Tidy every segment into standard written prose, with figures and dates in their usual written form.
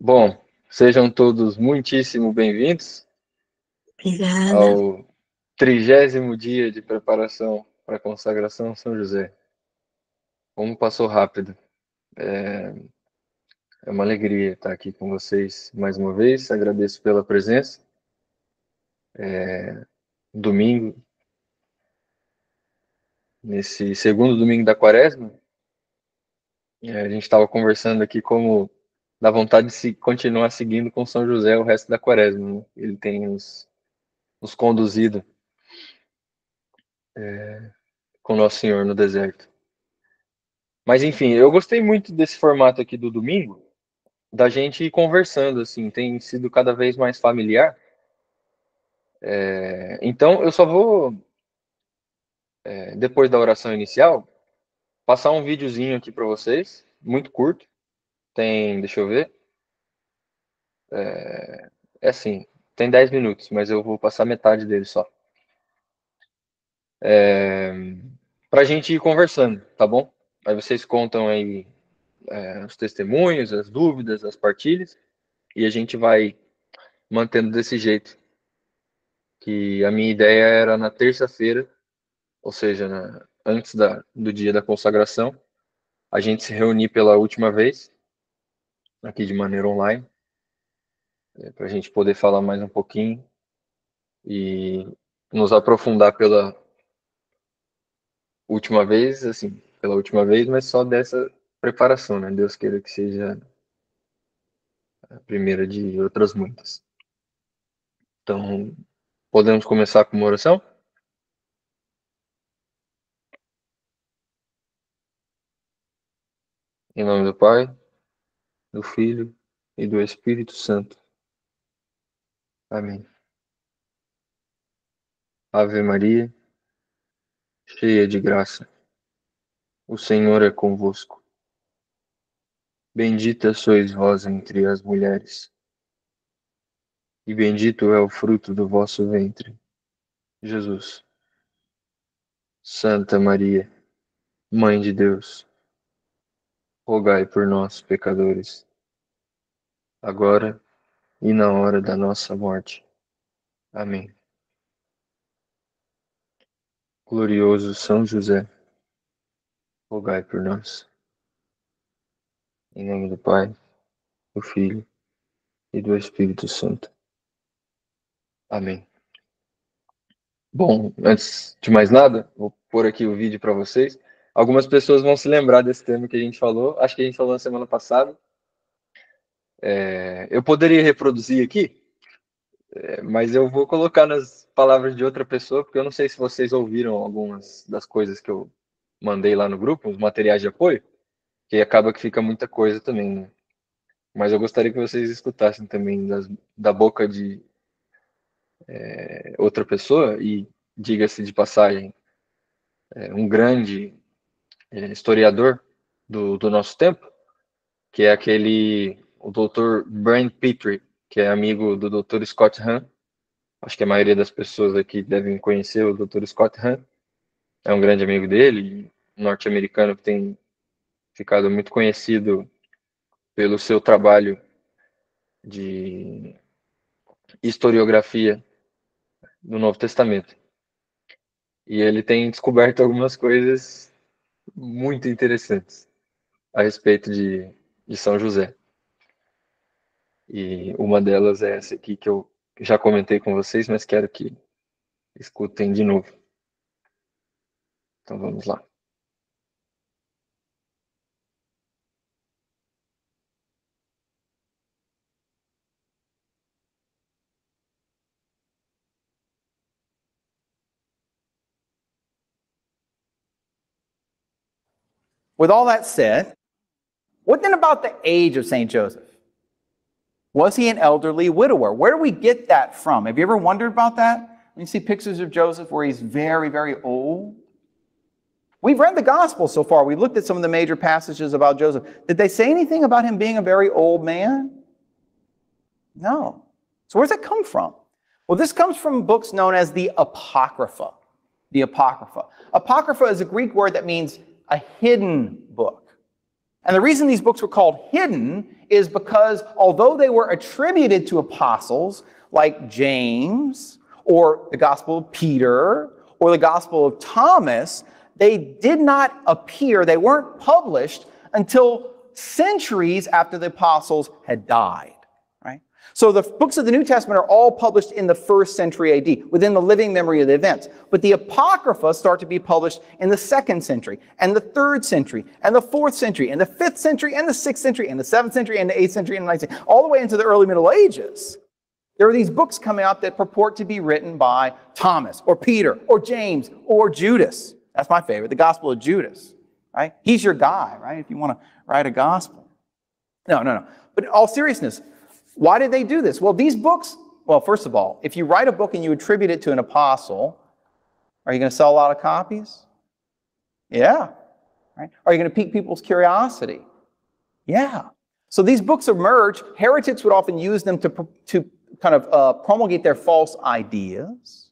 Bom, sejam todos muitíssimo bem-vindos Obrigada. ao 30º dia de preparação para a consagração São José. Como passou rápido. É uma alegria estar aqui com vocês mais uma vez. Agradeço pela presença. Domingo, nesse segundo domingo da Quaresma, a gente estava conversando aqui como dá vontade de continuar seguindo com São José o resto da Quaresma, né? Ele tem nos conduzido com Nosso Senhor no deserto. Mas enfim, eu gostei muito desse formato aqui do domingo, da gente ir conversando, assim, tem sido cada vez mais familiar. Então eu só vou, depois da oração inicial, passar um videozinho aqui para vocês, muito curto. Tem, deixa eu ver, é assim, tem 10 minutos, mas eu vou passar metade dele só. Pra gente ir conversando, tá bom? Aí vocês contam aí os testemunhos, as dúvidas, as partilhas, e a gente vai mantendo desse jeito. Que a minha ideia era na terça-feira, ou seja, antes do dia da consagração, a gente se reunir pela última vez, aqui de maneira online, para a gente poder falar mais um pouquinho e nos aprofundar pela última vez, assim, pela última vez, mas só dessa preparação, né? Deus queira que seja a primeira de outras muitas. Então, podemos começar com uma oração? Em nome do Pai, do Filho e do Espírito Santo. Amém. Ave Maria, cheia de graça, o Senhor é convosco. Bendita sois vós entre as mulheres, e bendito é o fruto do vosso ventre, Jesus. Santa Maria, Mãe de Deus, rogai por nós, pecadores, agora e na hora da nossa morte. Amém. Glorioso São José, rogai por nós. Em nome do Pai, do Filho e do Espírito Santo. Amém. Bom, antes de mais nada, vou pôr aqui o vídeo para vocês. Algumas pessoas vão se lembrar desse tema que a gente falou. Acho que a gente falou na semana passada. Eu poderia reproduzir aqui, mas eu vou colocar nas palavras de outra pessoa, porque eu não sei se vocês ouviram algumas das coisas que eu mandei lá no grupo, os materiais de apoio, que acaba que fica muita coisa também, né? Mas eu gostaria que vocês escutassem também da boca de outra pessoa, e diga-se de passagem, um grande historiador do nosso tempo, que é o Dr. Brian Petrie, que é amigo do Dr. Scott Hahn. Acho que a maioria das pessoas aqui devem conhecer o Dr. Scott Hahn. É um grande amigo dele, norte-americano que tem ficado muito conhecido pelo seu trabalho de historiografia do Novo Testamento. E ele tem descoberto algumas coisas muito interessantes a respeito de São José. E uma delas é essa aqui que eu já comentei com vocês, mas quero que escutem de novo. Então vamos lá. With all that said, what then about the age of St. Joseph? Was he an elderly widower? Where do we get that from? Have you ever wondered about that? When you see pictures of Joseph where he's very, very old? We've read the Gospel so far. We've looked at some of the major passages about Joseph. Did they say anything about him being a very old man? No. So where does that come from? Well, this comes from books known as the Apocrypha. The Apocrypha. Apocrypha is a Greek word that means a hidden book. And the reason these books were called hidden is because although they were attributed to apostles like James or the Gospel of Peter or the Gospel of Thomas, they did not appear, they weren't published until centuries after the apostles had died. Right? So the books of the New Testament are all published in the 1st century AD, within the living memory of the events. But the Apocrypha start to be published in the 2nd century, and the 3rd century, and the 4th century, and the 5th century, and the 6th century, and the 7th century, and the 8th century, and the 9th century, all the way into the early Middle Ages. There are these books coming out that purport to be written by Thomas, or Peter, or James, or Judas. That's my favorite, the Gospel of Judas. Right? He's your guy, right? If you want to write a gospel. No. But in all seriousness, why did they do this? Well, these books, well, first of all, if you write a book and you attribute it to an apostle, are you going to sell a lot of copies? Yeah. Right? Are you going to pique people's curiosity? Yeah. So these books emerge. Heretics would often use them to kind of promulgate their false ideas.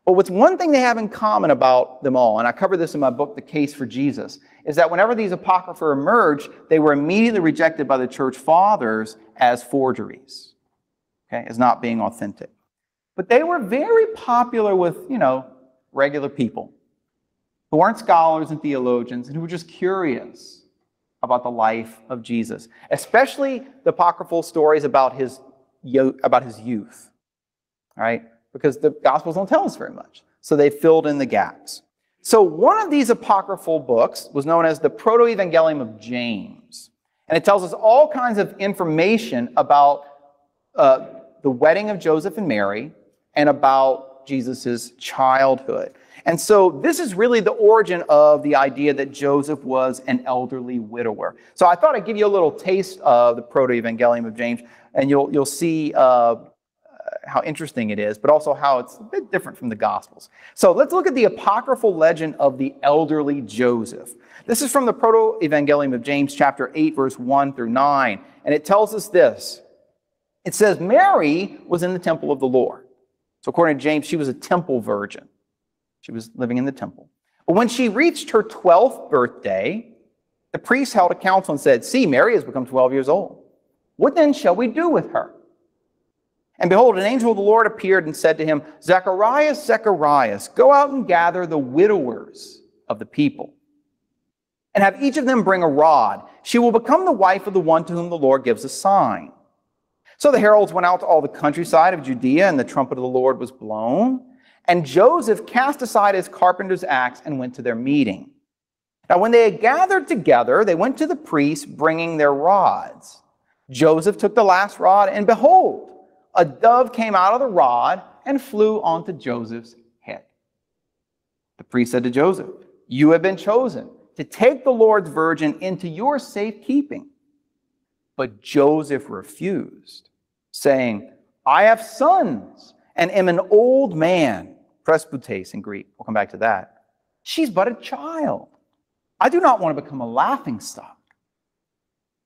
But what's one thing they have in common about them all, and I cover this in my book, The Case for Jesus, is that whenever these apocrypha emerged, they were immediately rejected by the church fathers as forgeries, okay, as not being authentic. But they were very popular with, regular people who aren't scholars and theologians and who were just curious about the life of Jesus, especially the apocryphal stories about his youth, right? Because the Gospels don't tell us very much. So they filled in the gaps. So one of these apocryphal books was known as the Proto-Evangelium of James. And it tells us all kinds of information about the wedding of Joseph and Mary and about Jesus' childhood. And so this is really the origin of the idea that Joseph was an elderly widower. So I thought I'd give you a little taste of the Proto-Evangelium of James, and you'll see how interesting it is, but also how it's a bit different from the Gospels. So let's look at the apocryphal legend of the elderly Joseph. This is from the Proto-Evangelium of James, chapter 8, verse 1 through 9. And it tells us this. It says, Mary was in the temple of the Lord. So according to James, she was a temple virgin. She was living in the temple. But when she reached her 12th birthday, the priest held a council and said, see, Mary has become 12 years old. What then shall we do with her? And behold, an angel of the Lord appeared and said to him, Zacharias, Zacharias, go out and gather the widowers of the people, and have each of them bring a rod. She will become the wife of the one to whom the Lord gives a sign. So the heralds went out to all the countryside of Judea, and the trumpet of the Lord was blown. And Joseph cast aside his carpenter's axe and went to their meeting. Now when they had gathered together, they went to the priests, bringing their rods. Joseph took the last rod, and behold, a dove came out of the rod and flew onto Joseph's head. The priest said to Joseph, you have been chosen to take the Lord's virgin into your safekeeping. But Joseph refused, saying, I have sons and am an old man. Presbytes in Greek. We'll come back to that. She's but a child. I do not want to become a laughingstock.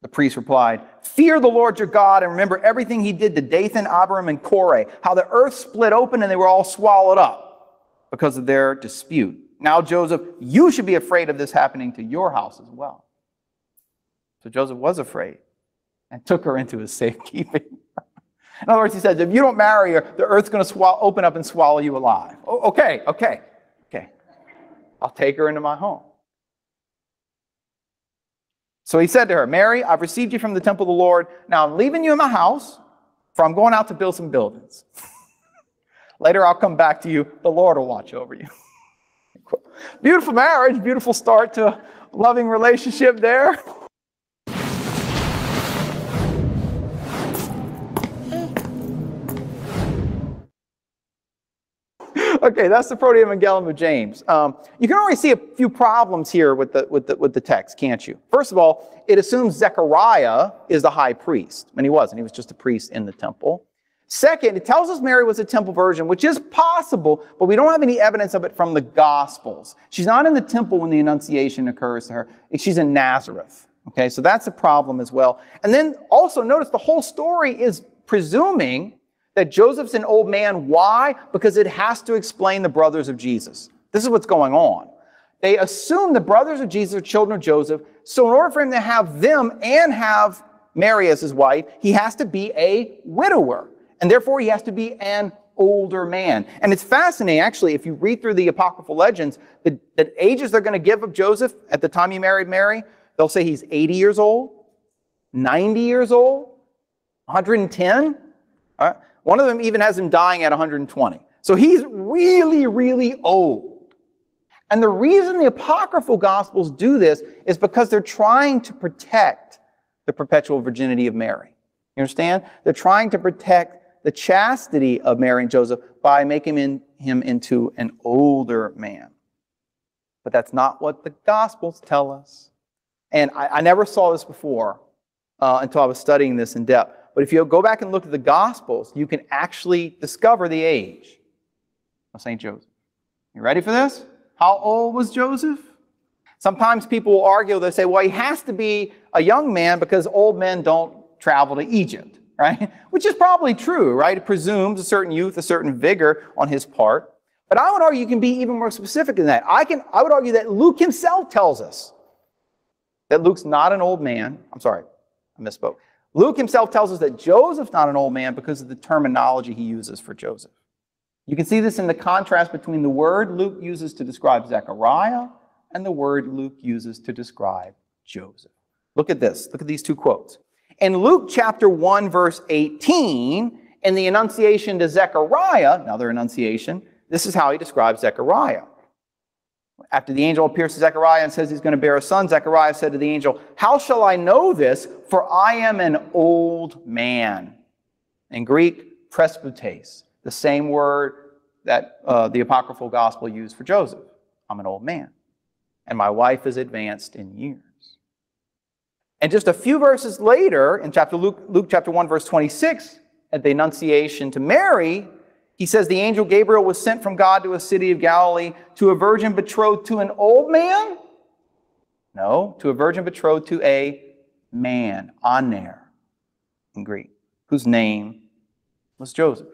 The priest replied, fear the Lord your God and remember everything he did to Dathan, Abiram, and Korah, how the earth split open and they were all swallowed up because of their dispute. Now, Joseph, you should be afraid of this happening to your house as well. So Joseph was afraid and took her into his safekeeping. In other words, he said, if you don't marry her, the earth's going to open up and swallow you alive. Oh, okay. I'll take her into my home. So he said to her, Mary, I've received you from the temple of the Lord. Now I'm leaving you in my house, for I'm going out to build some buildings. Later I'll come back to you. The Lord will watch over you. Beautiful marriage, beautiful start to a loving relationship there. Okay, that's the Proto-Evangelium of James. You can already see a few problems here with the text, can't you? First of all, it assumes Zechariah is the high priest, and he wasn't. He was just a priest in the temple. Second, it tells us Mary was a temple virgin, which is possible, but we don't have any evidence of it from the Gospels. She's not in the temple when the Annunciation occurs to her. She's in Nazareth. Okay, so that's a problem as well. And then also notice the whole story is presuming that Joseph's an old man. Why? Because it has to explain the brothers of Jesus. This is what's going on. They assume the brothers of Jesus are children of Joseph So in order for him to have them and have Mary as his wife, he has to be a widower. And therefore, he has to be an older man. And it's fascinating, actually, if you read through the apocryphal legends, the ages they're going to give of Joseph at the time he married Mary, they'll say he's 80 years old, 90 years old, 110. One of them even has him dying at 120. So he's really, really old. And the reason the apocryphal Gospels do this is because they're trying to protect the perpetual virginity of Mary. You understand? They're trying to protect the chastity of Mary and Joseph by making him into an older man. But that's not what the Gospels tell us. And I never saw this before until I was studying this in depth. But if you go back and look at the Gospels, you can actually discover the age of St. Joseph. You ready for this? How old was Joseph? Sometimes people will argue, they say, well, he has to be a young man because old men don't travel to Egypt, right? Which is probably true, right? It presumes a certain youth, a certain vigor on his part. But I would argue you can be even more specific than that. I would argue that Luke himself tells us that Luke's not an old man. I'm sorry, I misspoke. Luke himself tells us that Joseph's not an old man because of the terminology he uses for Joseph. You can see this in the contrast between the word Luke uses to describe Zechariah and the word Luke uses to describe Joseph. Look at this. Look at these two quotes. In Luke chapter 1, verse 18, in the Annunciation to Zechariah, another Annunciation, this is how he describes Zechariah. After the angel appears to Zechariah and says he's going to bear a son, Zechariah said to the angel, "How shall I know this? For I am an old man." In Greek, presbytes, the same word that the apocryphal gospel used for Joseph. I'm an old man, and my wife is advanced in years. And just a few verses later, in Luke chapter 1, verse 26, at the Annunciation to Mary, he says the angel Gabriel was sent from God to a city of Galilee to a virgin betrothed to an old man? No, to a virgin betrothed to a man, aner, in Greek, whose name was Joseph.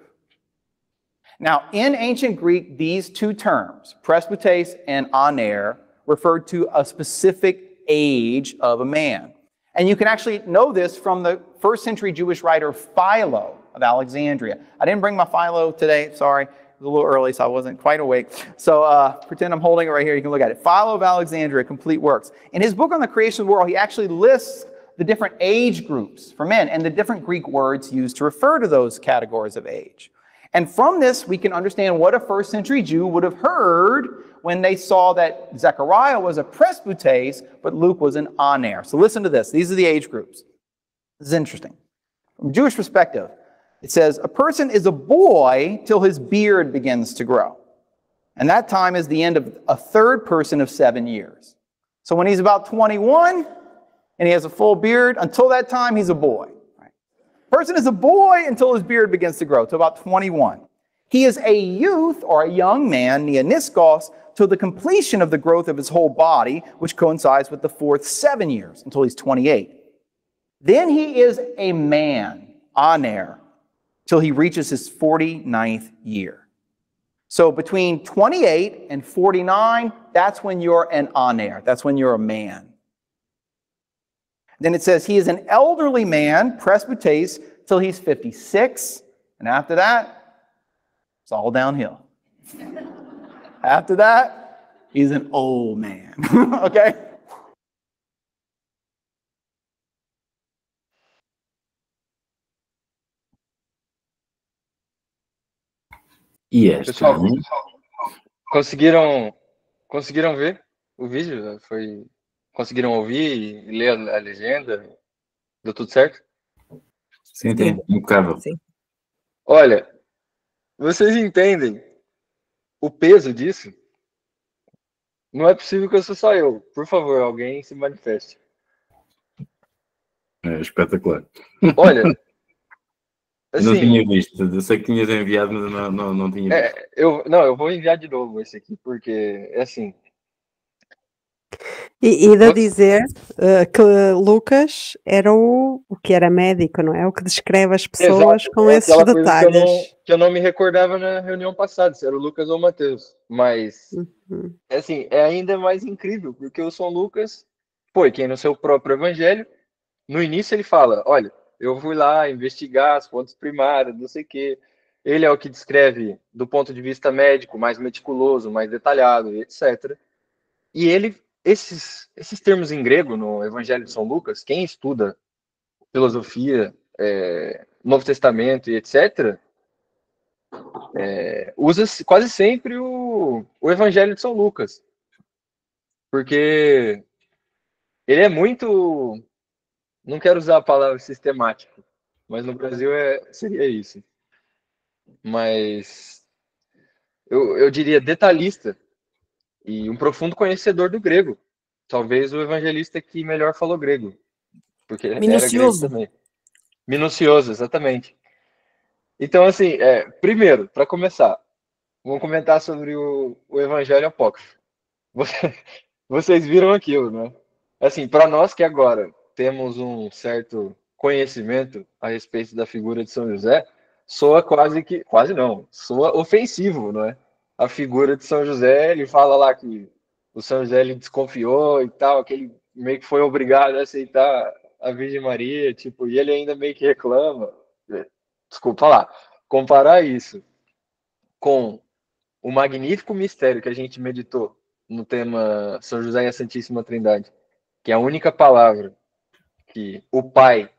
Now, in ancient Greek, these two terms, presbytes and aner, referred to a specific age of a man. And you can actually know this from the first century Jewish writer Philo of Alexandria. I didn't bring my Philo today, sorry. It was a little early, so I wasn't quite awake. So pretend I'm holding it right here. You can look at it. Philo of Alexandria, Complete Works. In his book on the creation of the world, he actually lists the different age groups for men and the different Greek words used to refer to those categories of age. And from this, we can understand what a first century Jew would have heard when they saw that Zechariah was a presbytes, but Luke was an aner. So listen to this. These are the age groups. This is interesting. From a Jewish perspective, it says, a person is a boy till his beard begins to grow. And that time is the end of a third person of 7 years. So when he's about 21 and he has a full beard, until that time, he's a boy. Right? Person is a boy until his beard begins to grow, to about 21. He is a youth or a young man, neoniskos, till the completion of the growth of his whole body, which coincides with the fourth 7 years, until he's 28. Then he is a man, aner, till he reaches his 49th year. So between 28 and 49, that's when you're an aner. That's when you're a man. Then it says he is an elderly man, presbytes, till he's 56. And after that, it's all downhill. After that, he's an old man. Okay? Yes. Pessoal, conseguiram ver o vídeo? Conseguiram ouvir e ler a legenda? Deu tudo certo? Sim, tem. Impecável. Sim. Olha, vocês entendem o peso disso? Não é possível que eu só eu. Por favor, alguém se manifeste. É espetacular. Olha, Eu não assim, tinha visto. Eu sei que tinhas enviado, mas não tinha visto. eu vou enviar de novo esse aqui, porque é assim. E de dizer que Lucas era o que era médico, não é? O que descreve as pessoas Exato, com é esses aquela coisa detalhes. que eu não me recordava na reunião passada, se era o Lucas ou o Mateus. Mas, Uhum. assim, é ainda mais incrível, porque o São Lucas expõe, quem no seu próprio evangelho, no início ele fala, olha, eu fui lá investigar as fontes primárias, não sei o quê. Ele é o que descreve do ponto de vista médico, mais meticuloso, mais detalhado, etc. E esses termos em grego no Evangelho de São Lucas, quem estuda filosofia, Novo Testamento e etc., usa quase sempre o Evangelho de São Lucas, porque ele é muito, não quero usar a palavra sistemático, mas no Brasil seria isso. Mas eu diria detalhista e um profundo conhecedor do grego. Talvez o evangelista que melhor falou grego, porque era grego Minucioso. também. Minucioso, exatamente. Então, assim, primeiro, para começar, vamos comentar sobre o Evangelho Apócrifo. Vocês viram aquilo, né? Assim, para nós que agora temos um certo conhecimento a respeito da figura de São José, soa quase não, soa ofensivo, não é? A figura de São José, ele fala lá que o São José ele desconfiou e tal, que ele meio que foi obrigado a aceitar a Virgem Maria, tipo, e ele ainda meio que reclama. Desculpa lá, comparar isso com o magnífico mistério que a gente meditou no tema São José e a Santíssima Trindade, que é a única palavra que o Pai,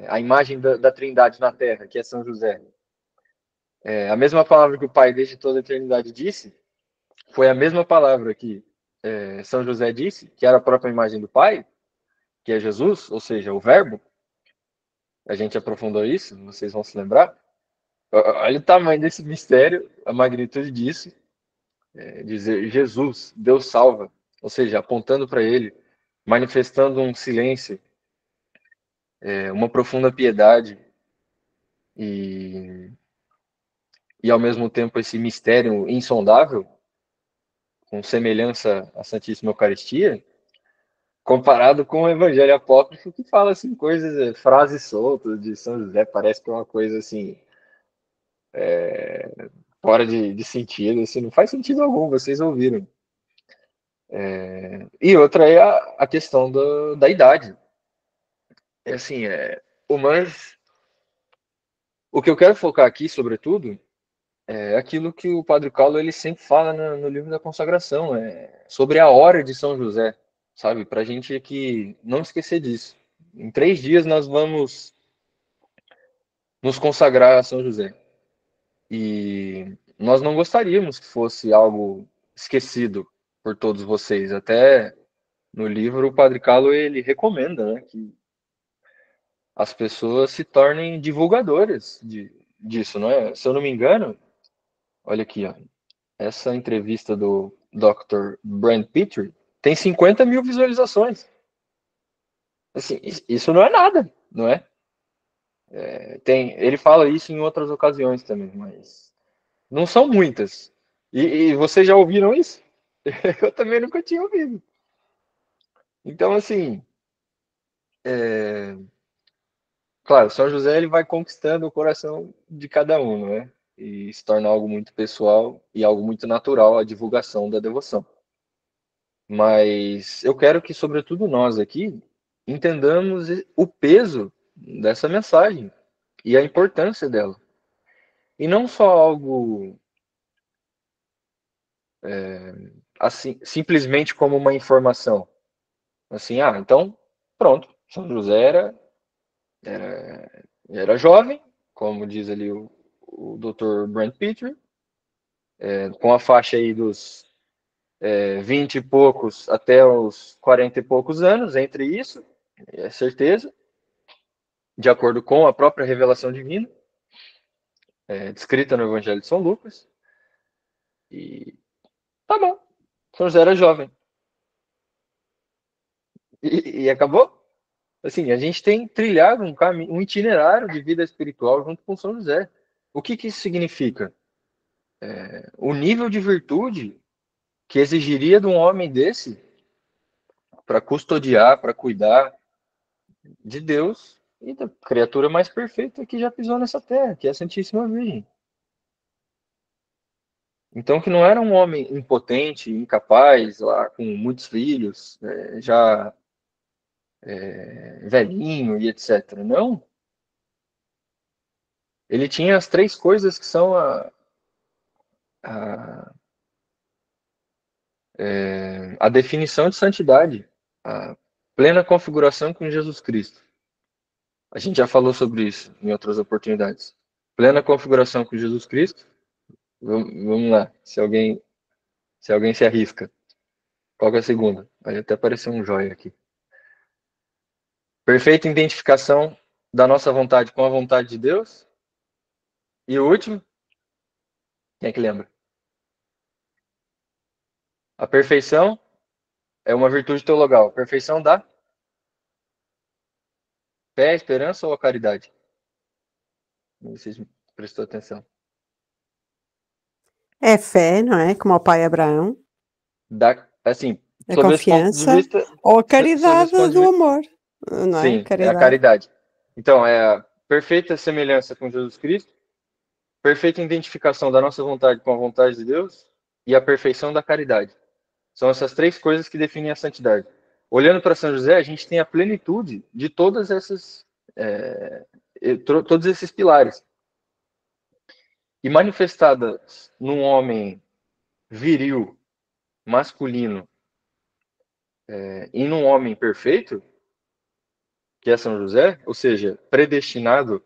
a imagem da Trindade na Terra, que é São José, a mesma palavra que o Pai desde toda a eternidade disse, foi a mesma palavra que São José disse, que era a própria imagem do Pai, que é Jesus, ou seja, o Verbo. A gente aprofundou isso, vocês vão se lembrar. Olha o tamanho desse mistério, a magnitude disso. Dizer Jesus, Deus salva, ou seja, apontando para ele, manifestando um silêncio, uma profunda piedade e ao mesmo tempo esse mistério insondável, com semelhança à Santíssima Eucaristia, comparado com o Evangelho Apócrifo que fala assim coisas, frases soltas de São José, parece que é uma coisa assim fora de sentido, assim, não faz sentido algum, vocês ouviram. E outra é a questão da idade. É assim, o que eu quero focar aqui, sobretudo, é aquilo que o Padre Paulo ele sempre fala no livro da consagração, sobre a hora de São José, sabe? Para a gente aqui não esquecer disso. Em 3 dias nós vamos nos consagrar a São José. E nós não gostaríamos que fosse algo esquecido por todos vocês. Até no livro o Padre Paulo ele recomenda, né, que as pessoas se tornem divulgadoras disso, não é? Se eu não me engano, olha aqui, ó, essa entrevista do Dr. Brent Petrie tem 50 mil visualizações. Assim, isso não é nada, não é? Ele fala isso em outras ocasiões também, mas não são muitas. E vocês já ouviram isso? Eu também nunca tinha ouvido. Então, assim, claro, São José ele vai conquistando o coração de cada um, não é? E se torna algo muito pessoal e algo muito natural a divulgação da devoção. Mas eu quero que, sobretudo nós aqui, entendamos o peso dessa mensagem e a importância dela. E não só algo assim, simplesmente como uma informação. Assim, então, pronto, São José era jovem, como diz ali o Dr. Brent Petrie, com a faixa aí dos 20 e poucos até os 40 e poucos anos, entre isso, é certeza, de acordo com a própria revelação divina, descrita no Evangelho de São Lucas. E tá bom, São José era jovem. E acabou? Assim, a gente tem trilhado um caminho, um itinerário de vida espiritual junto com São José. O que isso significa? O nível de virtude que exigiria de um homem desse para custodiar, para cuidar de Deus e da criatura mais perfeita que já pisou nessa terra, que é a Santíssima Virgem. Então, que não era um homem impotente, incapaz, lá com muitos filhos, já velhinho e etc. Não. Ele tinha as três coisas que são a, a definição de santidade, a plena configuração com Jesus Cristo. A gente já falou sobre isso em outras oportunidades. Plena configuração com Jesus Cristo. Vamos lá, se alguém se arrisca. Qual que é a segunda? Vai até aparecer um joia aqui. Perfeita identificação da nossa vontade com a vontade de Deus. E o último, quem é que lembra? A perfeição é uma virtude teologal. Perfeição da fé, esperança ou a caridade? Não sei se prestou atenção. É fé, não é? Como o pai Abraão. Assim, A sob esse ponto de confiança vista. ou a caridade do amor, não é? Sim, é a caridade. Então, é a perfeita semelhança com Jesus Cristo, perfeita identificação da nossa vontade com a vontade de Deus e a perfeição da caridade. São essas três coisas que definem a santidade. Olhando para São José, a gente tem a plenitude de todas essas, todos esses pilares. E manifestadas num homem viril, masculino, e num homem perfeito, que é São José, ou seja, predestinado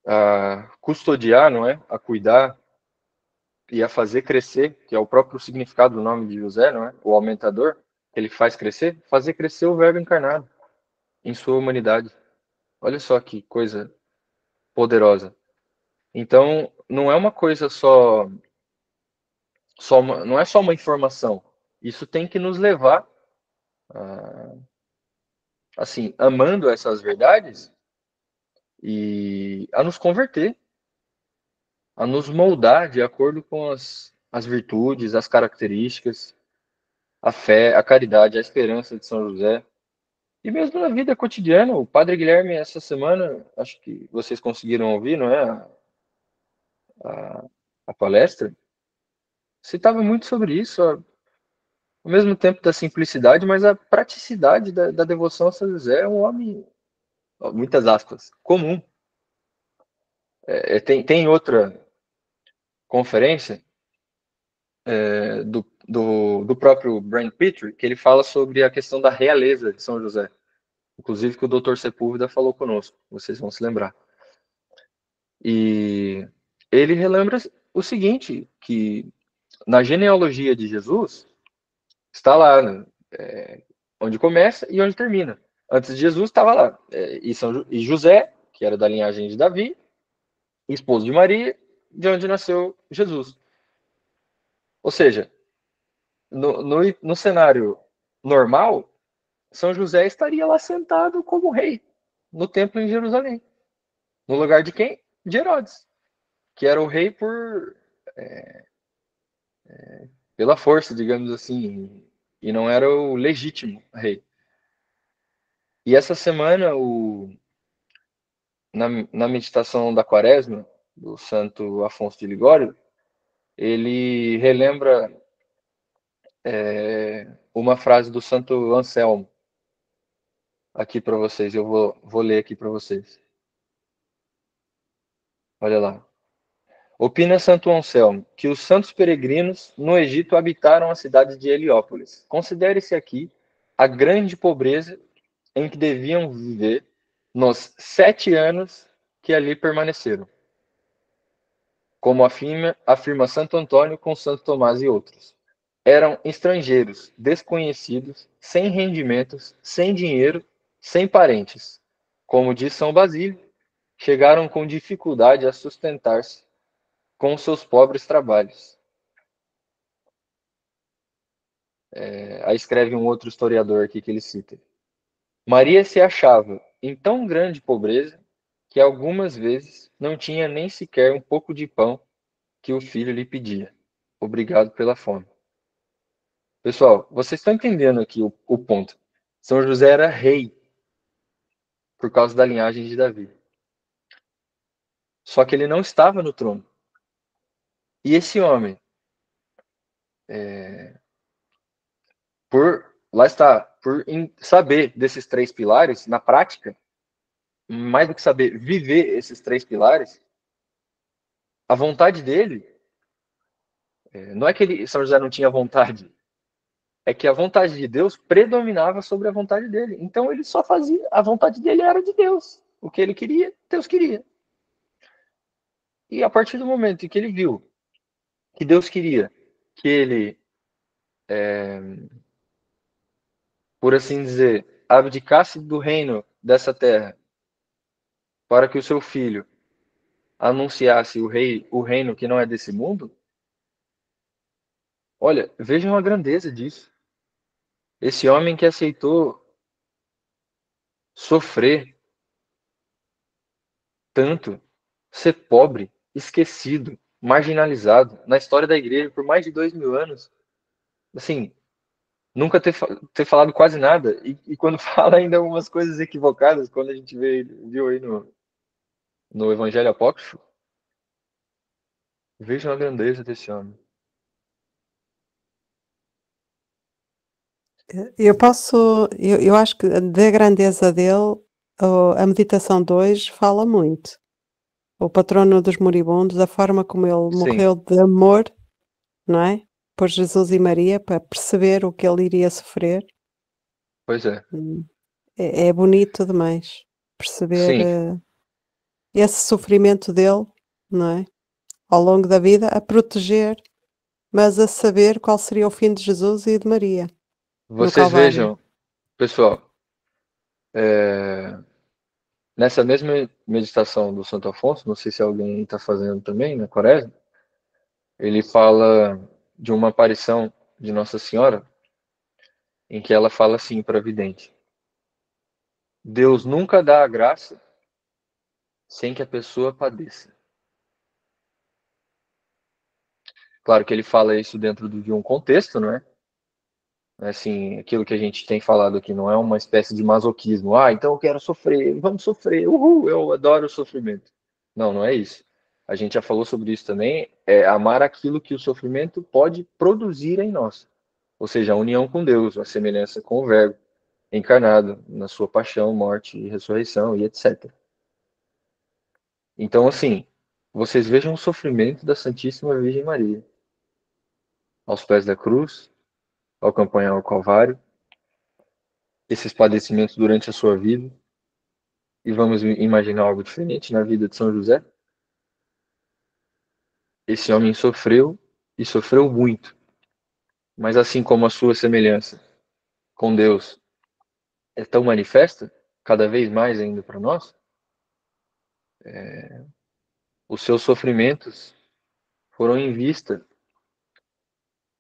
a custodiar, não é? A cuidar e a fazer crescer, que é o próprio significado do nome de José, não é? O aumentador, que ele faz crescer, fazer crescer o Verbo encarnado em sua humanidade. Olha só que coisa poderosa. Então, não é uma coisa não é só uma informação. Isso tem que nos levar, assim, amando essas verdades e a nos converter, a nos moldar de acordo com as virtudes, as características, a fé, a caridade, a esperança de São José. E mesmo na vida cotidiana, o Padre Guilherme, essa semana, acho que vocês conseguiram ouvir, não é? A palestra, citava muito sobre isso, ao mesmo tempo da simplicidade, mas a praticidade da devoção a São José. É um homem, muitas aspas, comum. Tem outra conferência do próprio Brian Petrie, que ele fala sobre a questão da realeza de São José. Inclusive que o Dr. Sepúlveda falou conosco, vocês vão se lembrar. E ele relembra o seguinte, que na genealogia de Jesus, está lá, né, onde começa e onde termina. Antes de Jesus estava lá, e José, que era da linhagem de Davi, esposo de Maria, de onde nasceu Jesus. Ou seja, no cenário normal, São José estaria lá sentado como rei, no templo em Jerusalém. No lugar de quem? De Herodes, que era o rei pela força, digamos assim, e não era o legítimo rei. E essa semana, na meditação da Quaresma, do Santo Afonso de Ligório, ele relembra uma frase do Santo Anselmo aqui para vocês. Eu vou ler aqui para vocês. Olha lá. Opina Santo Anselmo que os santos peregrinos no Egito habitaram a cidade de Heliópolis. Considere-se aqui a grande pobreza em que deviam viver nos 7 anos que ali permaneceram, como afirma Santo Antônio com Santo Tomás e outros. Eram estrangeiros, desconhecidos, sem rendimentos, sem dinheiro, sem parentes. Como diz São Basílio, chegaram com dificuldade a sustentar-se com seus pobres trabalhos. Aí escreve um outro historiador aqui que ele cita. Maria se achava em tão grande pobreza que algumas vezes não tinha nem sequer um pouco de pão que o filho lhe pedia. Obrigado pela fome. Pessoal, vocês estão entendendo aqui o ponto. São José era rei por causa da linhagem de Davi. Só que ele não estava no trono. E esse homem, por saber desses 3 pilares, na prática, mais do que saber viver esses 3 pilares, a vontade dele, não é que São José não tinha vontade, é que a vontade de Deus predominava sobre a vontade dele. Então ele só fazia, a vontade dele era de Deus. O que ele queria, Deus queria. E a partir do momento em que ele viu que Deus queria que ele, por assim dizer, abdicasse do reino dessa terra para que o seu filho anunciasse o reino que não é desse mundo, olha, vejam a grandeza disso. Esse homem que aceitou sofrer tanto, ser pobre, esquecido, marginalizado na história da igreja por mais de 2000 anos, assim, nunca ter falado quase nada, e quando fala ainda algumas coisas equivocadas, quando a gente viu aí no Evangelho Apócrifo, vejam a grandeza desse homem. Eu acho que da grandeza dele, a meditação 2 fala muito. O patrono dos moribundos, a forma como ele Sim. morreu de amor, não é? Por Jesus e Maria, para perceber o que ele iria sofrer. Pois é. É bonito demais perceber Sim. esse sofrimento dele, não é? Ao longo da vida, a proteger, mas a saber qual seria o fim de Jesus e de Maria. Vocês vejam, pessoal, nessa mesma meditação do Santo Afonso, não sei se alguém está fazendo também na Quaresma, ele fala de uma aparição de Nossa Senhora, em que ela fala assim para a vidente: Deus nunca dá a graça sem que a pessoa padeça. Claro que ele fala isso dentro de um contexto, não é? Assim, aquilo que a gente tem falado aqui não é uma espécie de masoquismo. Ah, então eu quero sofrer, vamos sofrer, uhul, eu adoro o sofrimento. Não, não é isso. A gente já falou sobre isso também, é amar aquilo que o sofrimento pode produzir em nós. Ou seja, a união com Deus, a semelhança com o Verbo encarnado na sua paixão, morte e ressurreição e etc. Então, assim, vocês vejam o sofrimento da Santíssima Virgem Maria aos pés da cruz, ao acompanhar o Calvário, esses padecimentos durante a sua vida, e vamos imaginar algo diferente na vida de São José. Esse homem sofreu, e sofreu muito, mas assim como a sua semelhança com Deus é tão manifesta, cada vez mais ainda para nós, os seus sofrimentos foram em vista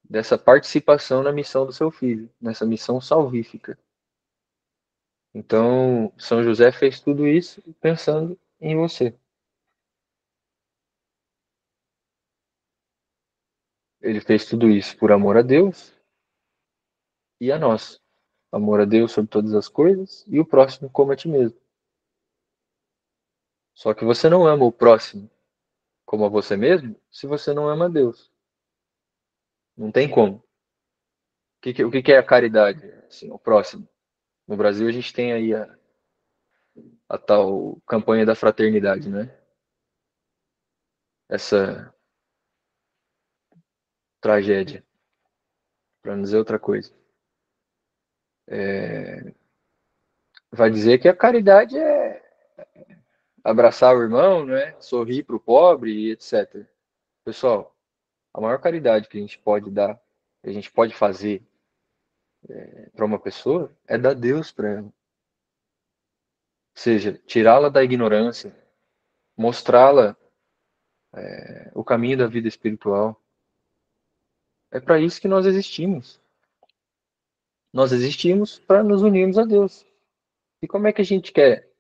dessa participação na missão do seu filho, nessa missão salvífica. Então, São José fez tudo isso pensando em você. Ele fez tudo isso por amor a Deus e a nós. Amor a Deus sobre todas as coisas e o próximo como a ti mesmo. Só que você não ama o próximo como a você mesmo se você não ama a Deus. Não tem como. O que é a caridade? Assim, o próximo. No Brasil a gente tem aí a tal campanha da fraternidade, né? Essa tragédia, para não dizer outra coisa. Vai dizer que a caridade é abraçar o irmão, né? Sorrir para o pobre e etc. Pessoal, a maior caridade que a gente pode dar, que a gente pode fazer para uma pessoa, é dar Deus para ela. Ou seja, tirá-la da ignorância, mostrá-la o caminho da vida espiritual. É para isso que nós existimos. Nós existimos para nos unirmos a Deus. E como é que a gente quer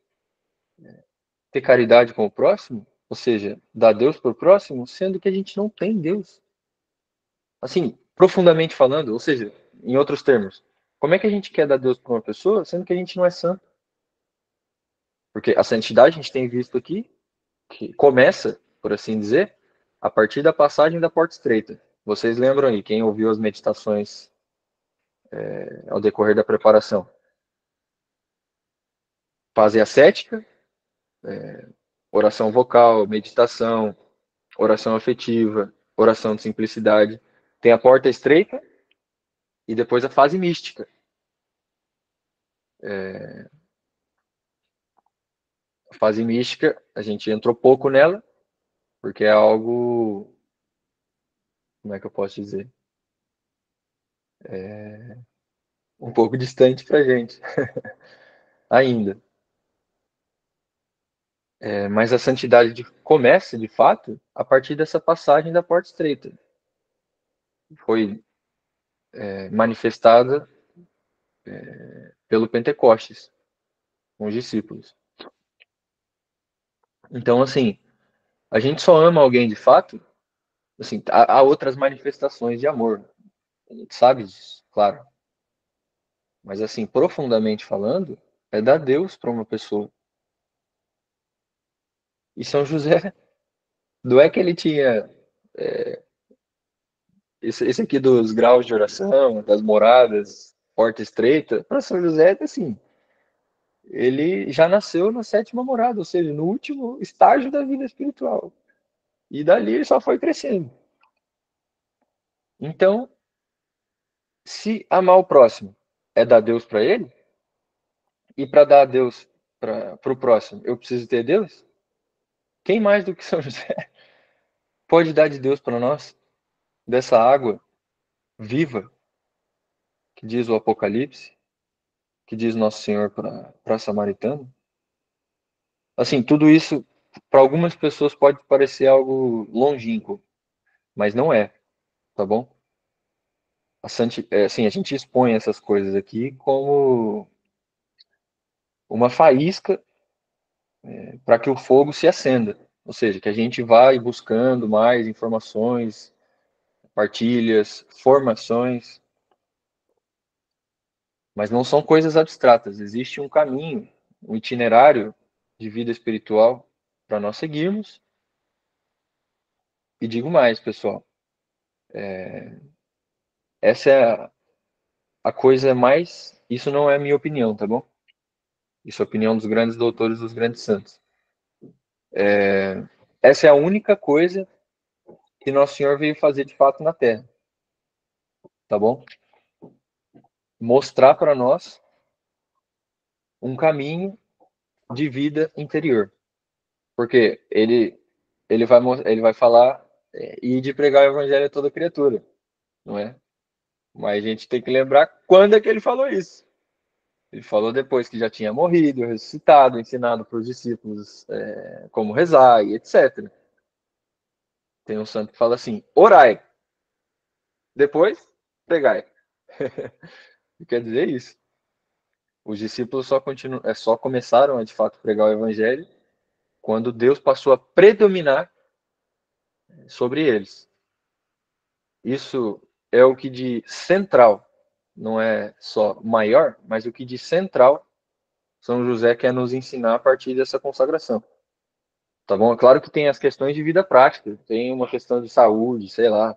ter caridade com o próximo? Ou seja, dar Deus para o próximo, sendo que a gente não tem Deus. Assim, profundamente falando, ou seja, em outros termos, como é que a gente quer dar Deus para uma pessoa, sendo que a gente não é santo? Porque a santidade a gente tem visto aqui, que começa, por assim dizer, a partir da passagem da porta estreita. Vocês lembram aí, quem ouviu as meditações ao decorrer da preparação? Fase ascética, oração vocal, meditação, oração afetiva, oração de simplicidade. Tem a porta estreita e depois a fase mística. A fase mística, a gente entrou pouco nela, porque é algo, como é que eu posso dizer? Um pouco distante pra gente, ainda. Mas a santidade começa, de fato, a partir dessa passagem da porta estreita. Foi manifestada pelo Pentecostes, com os discípulos. Então, assim, a gente só ama alguém de fato, assim, há outras manifestações de amor. A gente sabe disso, claro. Mas, assim, profundamente falando, é dar Deus para uma pessoa. E São José, não é que ele tinha esse aqui dos graus de oração, das moradas, porta estreita, para São José, assim, ele já nasceu na sétima morada, ou seja, no último estágio da vida espiritual. E dali ele só foi crescendo. Então, se amar o próximo é dar Deus para ele, e para dar a Deus para o próximo, eu preciso ter Deus, quem mais do que São José pode dar de Deus para nós? Dessa água viva, que diz o Apocalipse, que diz Nosso Senhor para Samaritano. Assim, tudo isso, para algumas pessoas pode parecer algo longínquo, mas não é, tá bom? Assim, a gente expõe essas coisas aqui como uma faísca para que o fogo se acenda. Ou seja, que a gente vai buscando mais informações, partilhas, formações, mas não são coisas abstratas. Existe um caminho, um itinerário de vida espiritual para nós seguirmos. E digo mais, pessoal, essa é a coisa mais... Isso não é a minha opinião, tá bom? Isso é a opinião dos grandes doutores, dos grandes santos. Essa é a única coisa que Nosso Senhor veio fazer de fato na Terra. Tá bom? Mostrar para nós um caminho de vida interior. Porque ele vai falar e de pregar o evangelho a toda criatura, não é? Mas a gente tem que lembrar quando é que ele falou isso. Ele falou depois que já tinha morrido, ressuscitado, ensinado para os discípulos como rezar e etc. Tem um santo que fala assim: orai, depois pregai. Quer dizer isso. Os discípulos só começaram a de fato pregar o evangelho quando Deus passou a predominar sobre eles. Isso é o que de central, não é só maior, mas o que de central São José quer nos ensinar a partir dessa consagração. Tá bom? É claro que tem as questões de vida prática, tem uma questão de saúde, sei lá,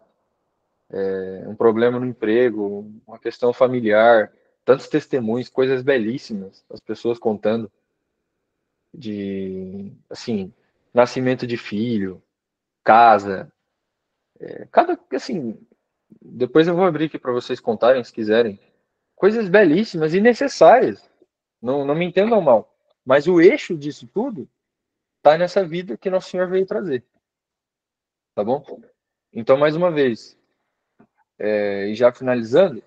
um problema no emprego, uma questão familiar, tantos testemunhos, coisas belíssimas, as pessoas contando de, assim, nascimento de filho, casa, assim, depois eu vou abrir aqui para vocês contarem, se quiserem, coisas belíssimas e necessárias, não me entendam mal, mas o eixo disso tudo está nessa vida que Nosso Senhor veio trazer, tá bom? Então, mais uma vez, e já finalizando,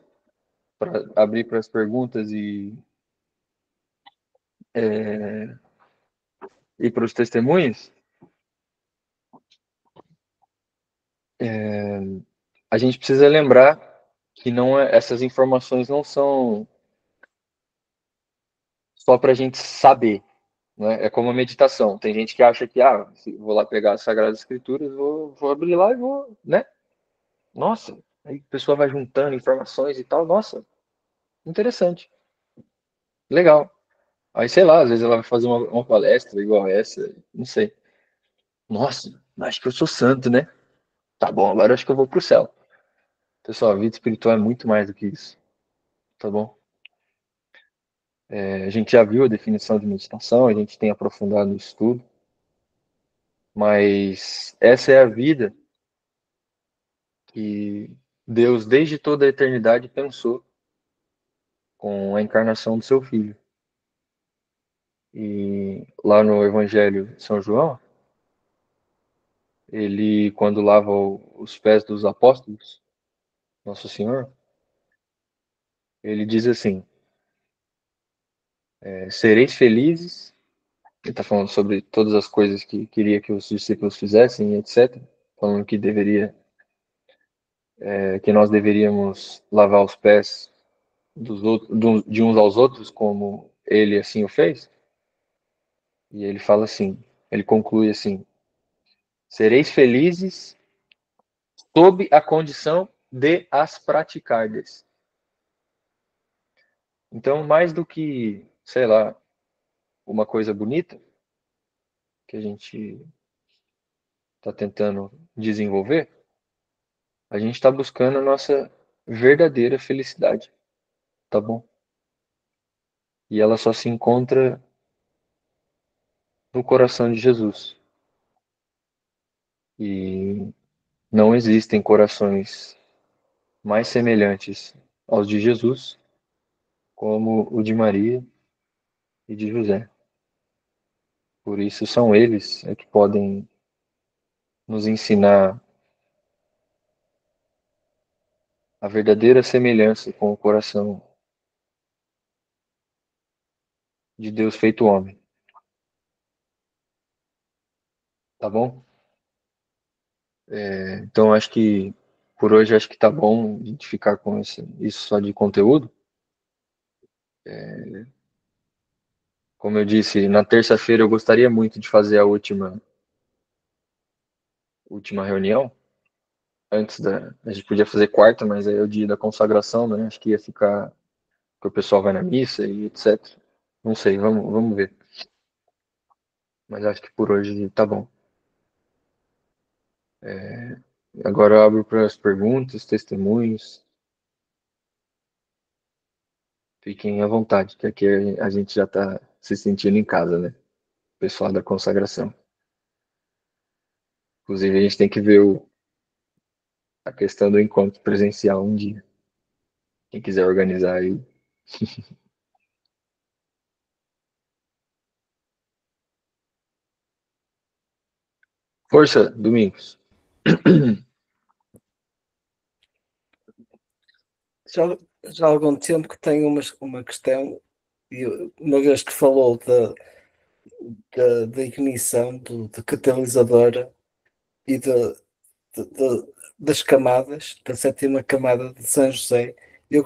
para abrir para as perguntas e para os testemunhos, a gente precisa lembrar que essas informações não são só para a gente saber, né? É como a meditação. Tem gente que acha que, vou lá pegar as Sagradas Escrituras, vou abrir lá e vou, né? Nossa, aí a pessoa vai juntando informações e tal, nossa, interessante, legal. Aí, sei lá, às vezes ela vai fazer uma palestra igual essa, não sei. Nossa, acho que eu sou santo, né? tá bom, agora eu acho que eu vou pro céu. Pessoal, a vida espiritual é muito mais do que isso, tá bom? A gente já viu a definição de meditação, a gente tem aprofundado o estudo, mas essa é a vida que Deus, desde toda a eternidade, pensou com a encarnação do seu Filho. E lá no Evangelho de São João, ele, quando lava os pés dos apóstolos, Nosso Senhor, ele diz assim, sereis felizes, ele está falando sobre todas as coisas que queria que os discípulos fizessem, etc., falando que que nós deveríamos lavar os pés de uns aos outros, como ele assim o fez. E ele fala assim, ele conclui assim, sereis felizes sob a condição de as praticardes. Então, mais do que, sei lá, uma coisa bonita que a gente está tentando desenvolver, a gente está buscando a nossa verdadeira felicidade, tá bom? E ela só se encontra no coração de Jesus. E não existem corações mais semelhantes aos de Jesus como o de Maria e de José. Por isso são eles que podem nos ensinar a verdadeira semelhança com o coração de Deus feito homem. Tá bom? Então acho que por hoje acho que tá bom a gente ficar com isso só de conteúdo. Como eu disse, na terça-feira eu gostaria muito de fazer a última reunião. A gente podia fazer quarta, mas aí é o dia da consagração, né? Acho que ia ficar que o pessoal vai na missa e etc. Não sei, vamos ver. Mas acho que por hoje tá bom. Agora eu abro para as perguntas, testemunhos. Fiquem à vontade, que aqui a gente já está se sentindo em casa, né? Pessoal da consagração. Inclusive, a gente tem que ver a questão do encontro presencial um dia. Quem quiser organizar aí. Força, Domingos. Já há algum tempo que tenho uma questão, e uma vez que falou da ignição da catalisadora e das camadas, da sétima camada de São José, eu,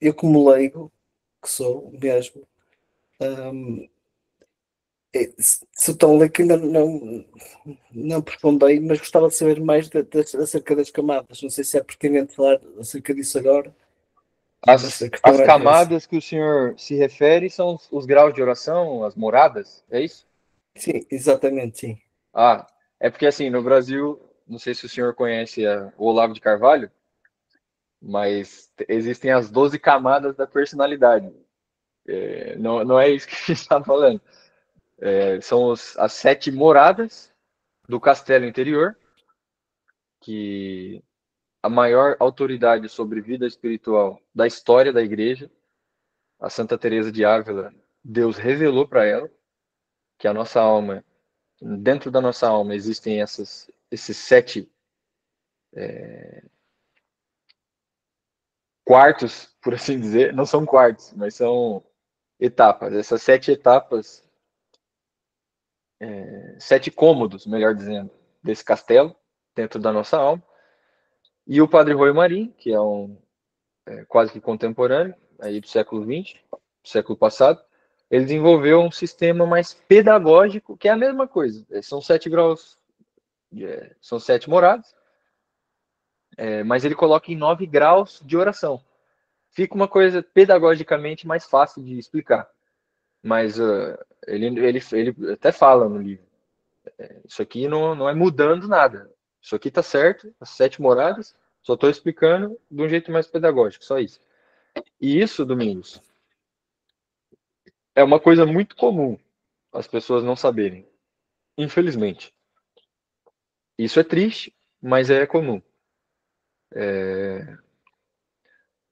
eu como leigo, que sou mesmo, sou tão leigo que ainda não aprofundei, mas gostava de saber mais acerca das camadas. Não sei se é pertinente falar acerca disso agora. As camadas que o senhor se refere são os graus de oração, as moradas, é isso? Sim, exatamente, sim. É porque assim, no Brasil, não sei se o senhor conhece o Olavo de Carvalho, mas existem as 12 camadas da personalidade. Não é isso que a gente está falando. São as 7 moradas do castelo interior, que a maior autoridade sobre vida espiritual da história da igreja, a Santa Teresa de Ávila, Deus revelou para ela que a nossa alma, dentro da nossa alma existem esses 7 quartos, por assim dizer, não são quartos, mas são etapas. Essas 7 etapas, 7 cômodos, melhor dizendo, desse castelo, dentro da nossa alma. E o Padre Roy Marim, que é quase que contemporâneo, aí do século XX, do século passado, ele desenvolveu um sistema mais pedagógico, que é a mesma coisa. São 7 graus, são 7 moradas, mas ele coloca em 9 graus de oração. Fica uma coisa pedagogicamente mais fácil de explicar. Mas ele até fala no livro, isso aqui não é mudando nada. Isso aqui tá certo, as 7 moradas, só estou explicando de um jeito mais pedagógico, só isso. E isso, Domingos, é uma coisa muito comum as pessoas não saberem, infelizmente. Isso é triste, mas é comum.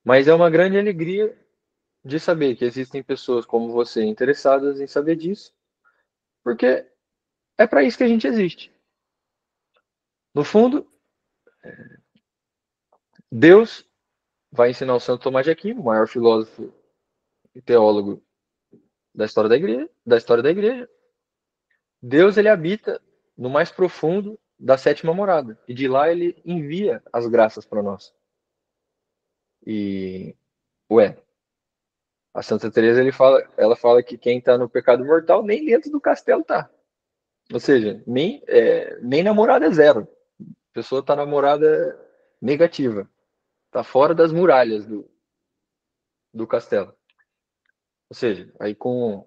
Mas é uma grande alegria de saber que existem pessoas como você interessadas em saber disso, porque é para isso que a gente existe. No fundo, Deus vai ensinar o Santo Tomás de Aquino, o maior filósofo e teólogo da história da igreja. Deus, ele habita no mais profundo da sétima morada, e de lá ele envia as graças para nós. E, a Santa Teresa ela fala que quem está no pecado mortal nem dentro do castelo tá. Ou seja, nem namorada é zero. A pessoa está namorada negativa, está fora das muralhas do castelo. Ou seja, aí com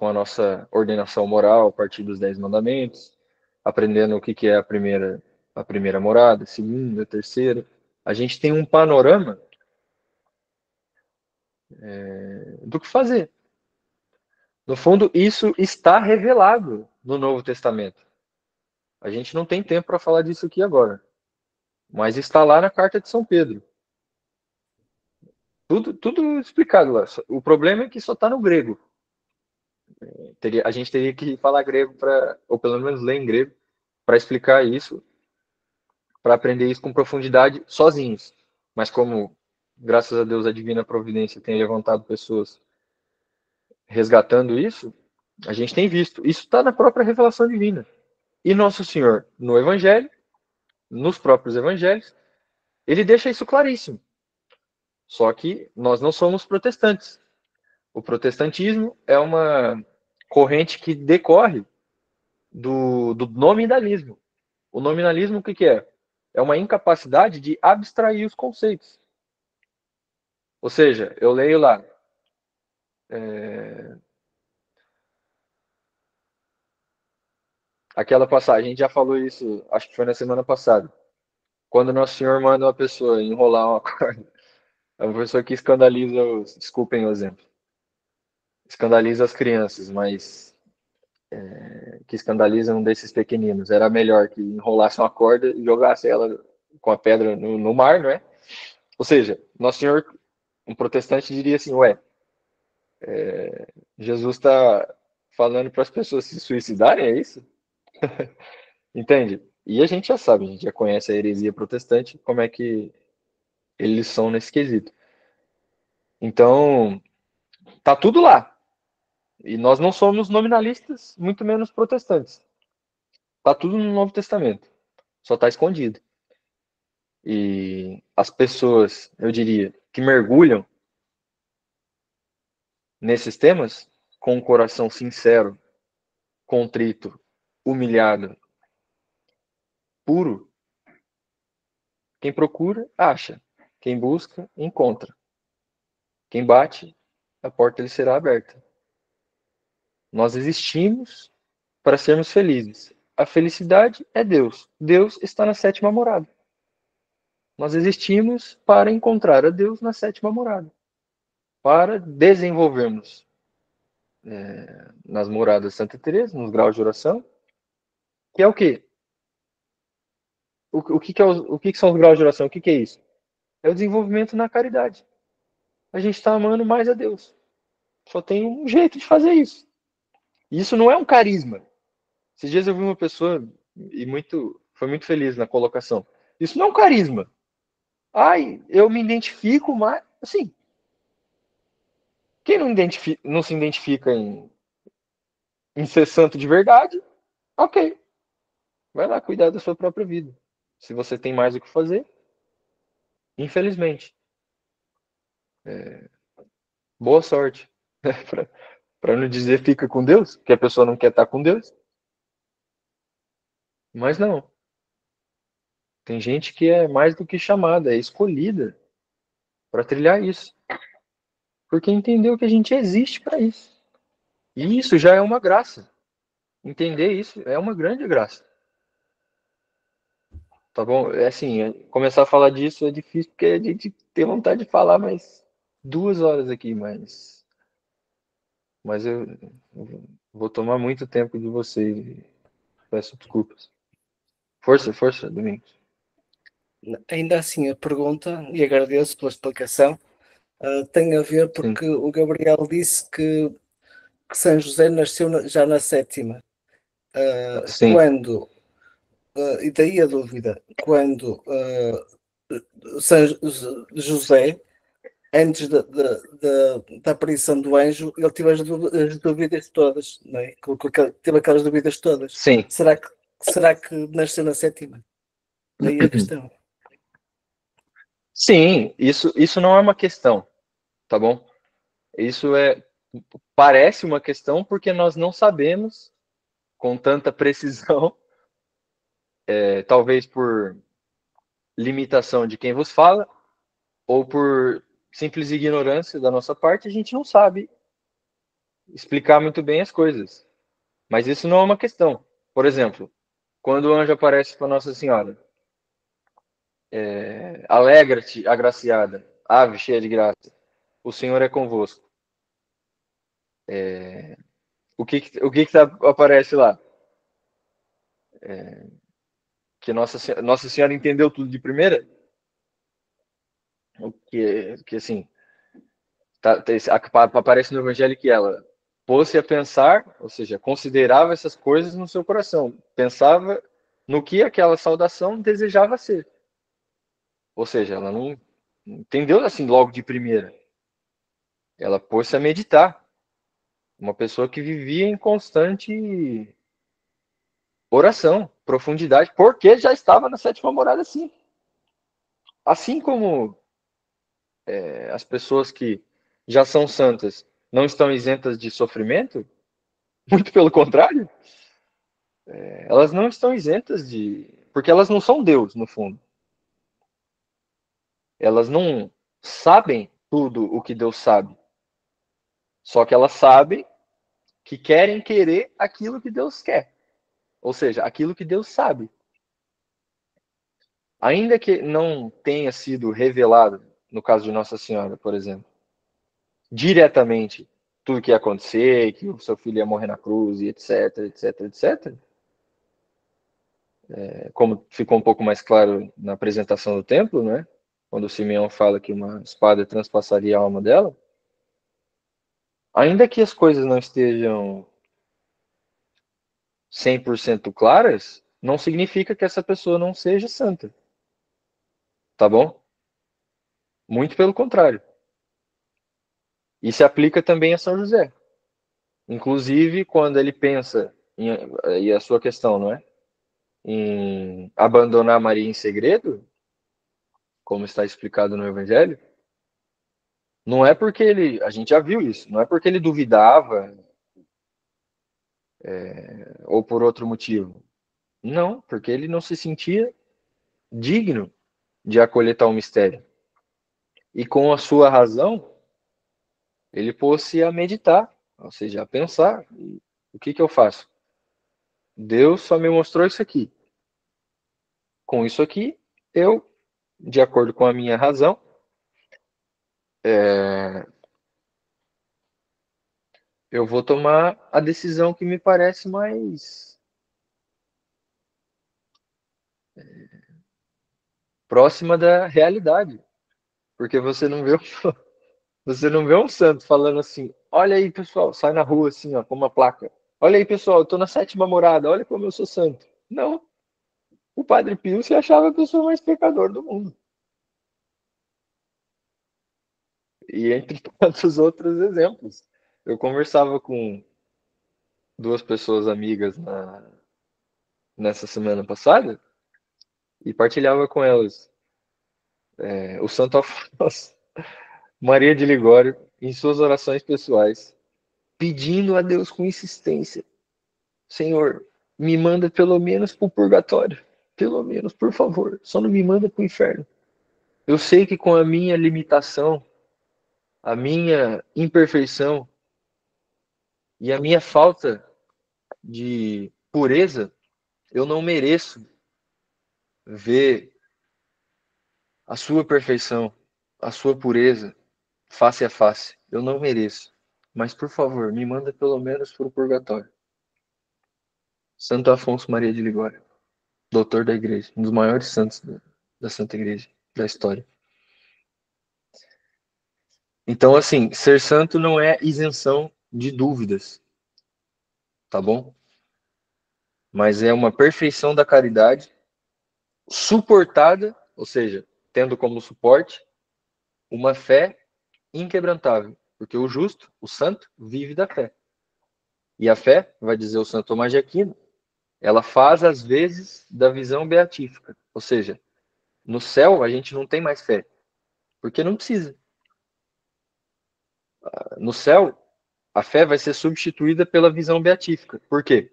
a nossa ordenação moral a partir dos 10 mandamentos, aprendendo o que é a primeira morada, a segunda, a terceira, a gente tem um panorama do que fazer. No fundo, isso está revelado no Novo Testamento. A gente não tem tempo para falar disso aqui agora, mas está lá na carta de São Pedro. Tudo explicado lá. O problema é que só está no grego. A gente teria que falar grego ou pelo menos ler em grego, para explicar isso, para aprender isso com profundidade sozinhos. Mas como, graças a Deus, a divina providência tem levantado pessoas resgatando isso, a gente tem visto. Isso está na própria revelação divina. E Nosso Senhor, no Evangelho, nos próprios Evangelhos, ele deixa isso claríssimo. Só que nós não somos protestantes. O protestantismo é uma corrente que decorre do nominalismo. O nominalismo, o que é? É uma incapacidade de abstrair os conceitos. Ou seja, eu leio lá, aquela passagem, a gente já falou isso, acho que foi na semana passada. Quando Nosso Senhor manda uma pessoa enrolar uma corda, é uma pessoa que escandaliza desculpem o exemplo, escandaliza as crianças, mas que escandaliza um desses pequeninos. Era melhor que enrolasse uma corda e jogasse ela com a pedra no mar, não é? Ou seja, Nosso Senhor, um protestante diria assim, Jesus está falando para as pessoas se suicidarem, é isso? Entende? E a gente já sabe, a gente já conhece a heresia protestante, como é que eles são nesse quesito. Então, tá tudo lá. E nós não somos nominalistas, muito menos protestantes. Tá tudo no Novo Testamento. Só tá escondido. E as pessoas, eu diria, que mergulham nesses temas com um coração sincero, contrito, humilhado, puro, quem procura, acha. Quem busca, encontra. Quem bate, a porta lhe será aberta. Nós existimos para sermos felizes. A felicidade é Deus. Deus está na sétima morada. Nós existimos para encontrar a Deus na sétima morada. Para desenvolvermos nas moradas de Santa Teresa, nos graus de oração, que é o quê? O que são os graus de oração? O que é isso? É o desenvolvimento na caridade. A gente está amando mais a Deus. Só tem um jeito de fazer isso. E isso não é um carisma. Esses dias eu vi uma pessoa foi muito feliz na colocação. Isso não é um carisma. Ai, eu me identifico mais. Assim, quem não se identifica em ser santo de verdade, ok. Vai lá cuidar da sua própria vida. Se você tem mais o que fazer, infelizmente. Boa sorte. Para não dizer fica com Deus, que a pessoa não quer estar com Deus. Mas não. Tem gente que é mais do que chamada, é escolhida para trilhar isso. Porque entendeu que a gente existe para isso. E isso já é uma graça. Entender isso é uma grande graça. tá bom? É assim, começar a falar disso é difícil porque a gente tem vontade de falar mais 2 horas aqui, mas eu vou tomar muito tempo de vocês. Peço desculpas. Força, força, Domingos. Ainda assim, a pergunta, e agradeço pela explicação, tem a ver Sim, porque o Gabriel disse que São José nasceu já na sétima. sim. Quando, e daí a dúvida, quando São José, antes da aparição do anjo, ele teve as dúvidas todas, não é? Teve aquelas dúvidas todas. Sim. Será que nasceu na sétima? Daí a questão. Sim, isso não é uma questão, tá bom? Isso parece uma questão porque nós não sabemos com tanta precisão, talvez por limitação de quem vos fala, ou por simples ignorância da nossa parte, a gente não sabe explicar muito bem as coisas. Mas isso não é uma questão. Por exemplo, quando o anjo aparece para Nossa Senhora, alegra-te, agraciada, ave cheia de graça, o Senhor é convosco. O que aparece lá? Que Nossa Senhora entendeu tudo de primeira? O que assim, aparece no Evangelho que ela pôs-se a pensar, ou seja, considerava essas coisas no seu coração, pensava no que aquela saudação desejava ser. Ou seja, ela não entendeu assim logo de primeira. Ela pôs-se a meditar. Uma pessoa que vivia em constante oração, profundidade, porque já estava na sétima morada assim. Assim como as pessoas que já são santas não estão isentas de sofrimento, muito pelo contrário, elas não estão isentas de. Porque elas não são Deus, no fundo. Elas não sabem tudo o que Deus sabe. Só que elas sabem que querem querer aquilo que Deus quer. Ou seja, aquilo que Deus sabe. Ainda que não tenha sido revelado, no caso de Nossa Senhora, por exemplo, diretamente tudo que ia acontecer, que o seu filho ia morrer na cruz, e etc, etc, etc. Como ficou um pouco mais claro na apresentação do templo, né? Quando o Simeão fala que uma espada transpassaria a alma dela, ainda que as coisas não estejam 100% claras, não significa que essa pessoa não seja santa. Tá bom? Muito pelo contrário. E se aplica também a São José. Inclusive, quando ele pensa, e a sua questão, não é? Em abandonar Maria em segredo, como está explicado no Evangelho, não é porque a gente já viu isso, não é porque ele duvidava, ou por outro motivo. Não, porque ele não se sentia digno de acolher tal mistério. E com a sua razão, ele pôs-se a meditar, ou seja, a pensar. O que eu faço? Deus só me mostrou isso aqui. Com isso aqui, eu, de acordo com a minha razão, eu vou tomar a decisão que me parece mais próxima da realidade. Porque você não vê um santo falando assim: olha aí, pessoal, sai na rua assim, ó, com uma placa. Olha aí, pessoal, eu tô na sétima morada, olha como eu sou santo. Não. O Padre Pio se achava a pessoa mais pecador do mundo. E entre tantos outros exemplos. Eu conversava com duas pessoas amigas nessa semana passada e partilhava com elas o Santo Afonso, Maria de Ligório, em suas orações pessoais, pedindo a Deus com insistência: Senhor, me manda pelo menos para o purgatório. Pelo menos, por favor, só não me manda para o inferno. Eu sei que com a minha limitação, a minha imperfeição e a minha falta de pureza, eu não mereço ver a sua perfeição, a sua pureza, face a face. Eu não mereço. Mas, por favor, me manda pelo menos para o purgatório. Santo Afonso Maria de Ligório, doutor da igreja, um dos maiores santos da Santa Igreja da história. Então, assim, ser santo não é isenção de dúvidas, tá bom? Mas é uma perfeição da caridade suportada, ou seja, tendo como suporte uma fé inquebrantável, porque o justo, o santo, vive da fé. E a fé, vai dizer o Santo Tomás de Aquino, ela faz às vezes da visão beatífica, ou seja, no céu a gente não tem mais fé, porque não precisa. No céu, a fé vai ser substituída pela visão beatífica. Por quê?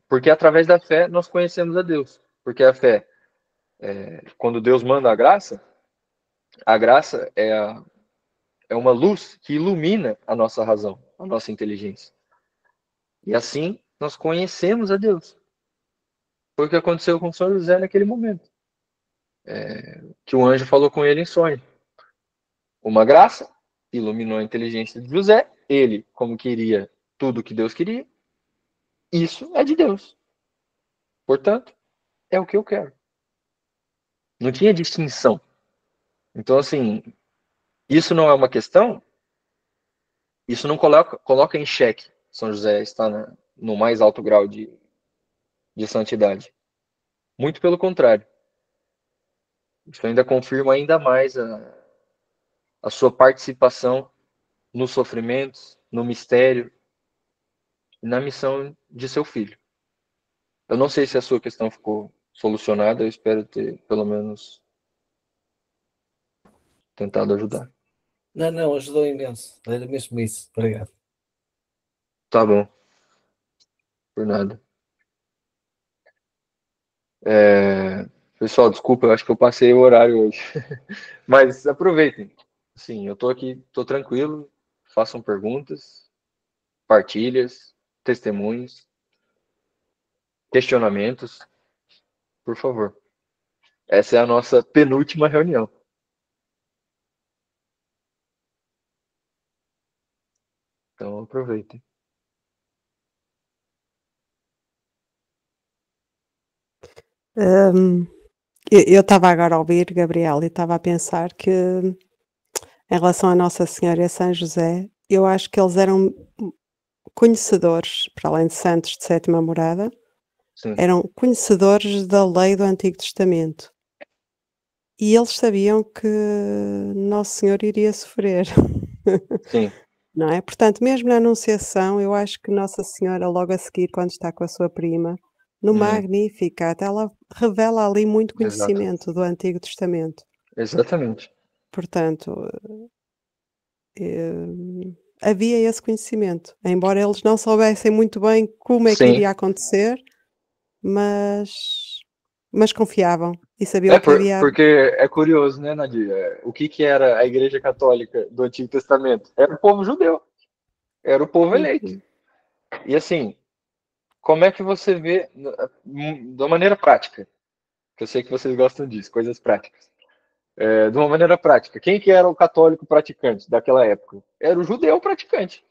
Porque através da fé nós conhecemos a Deus. Porque a fé, quando Deus manda a graça é uma luz que ilumina a nossa razão, a nossa inteligência. E assim nós conhecemos a Deus. Foi o que aconteceu com São José naquele momento. Que o anjo falou com ele em sonho. Uma graça iluminou a inteligência de José. Ele, como queria tudo o que Deus queria, isso é de Deus. Portanto, é o que eu quero. Não tinha distinção. Então, assim, isso não é uma questão, isso não coloca em xeque São José está no mais alto grau de santidade. Muito pelo contrário. Isso ainda confirma ainda mais a sua participação nos sofrimentos, no mistério e na missão de seu filho. Eu não sei se a sua questão ficou solucionada, eu espero ter, pelo menos, tentado ajudar. Não, ajudou imenso. Era mesmo isso. Obrigado. Tá bom. Por nada. Pessoal, desculpa, eu acho que eu passei o horário hoje. Mas aproveitem. Sim, eu tô aqui, tô tranquilo. Façam perguntas, partilhas, testemunhos, questionamentos, por favor. Essa é a nossa penúltima reunião. Então aproveitem. Eu estava agora a ouvir, Gabriel, e estava a pensar que, em relação a Nossa Senhora e a São José, eu acho que eles eram conhecedores, para além de santos de sétima morada, Sim, eram conhecedores da lei do Antigo Testamento. E eles sabiam que Nosso Senhor iria sofrer, sim, não é? Portanto, mesmo na Anunciação, eu acho que Nossa Senhora, logo a seguir, quando está com a sua prima, no Magnificat, ela revela ali muito exato. conhecimento do Antigo Testamento. Exatamente. Portanto, havia esse conhecimento, embora eles não soubessem muito bem como é que Sim. iria acontecer, mas confiavam e sabiam que havia. Porque é curioso, né, Nadia? O que era a Igreja Católica do Antigo Testamento? Era o povo judeu, era o povo eleito. Uhum. E assim, como é que você vê, de uma maneira prática, que eu sei que vocês gostam disso, coisas práticas. De uma maneira prática, quem que era o católico praticante daquela época? Era o judeu praticante.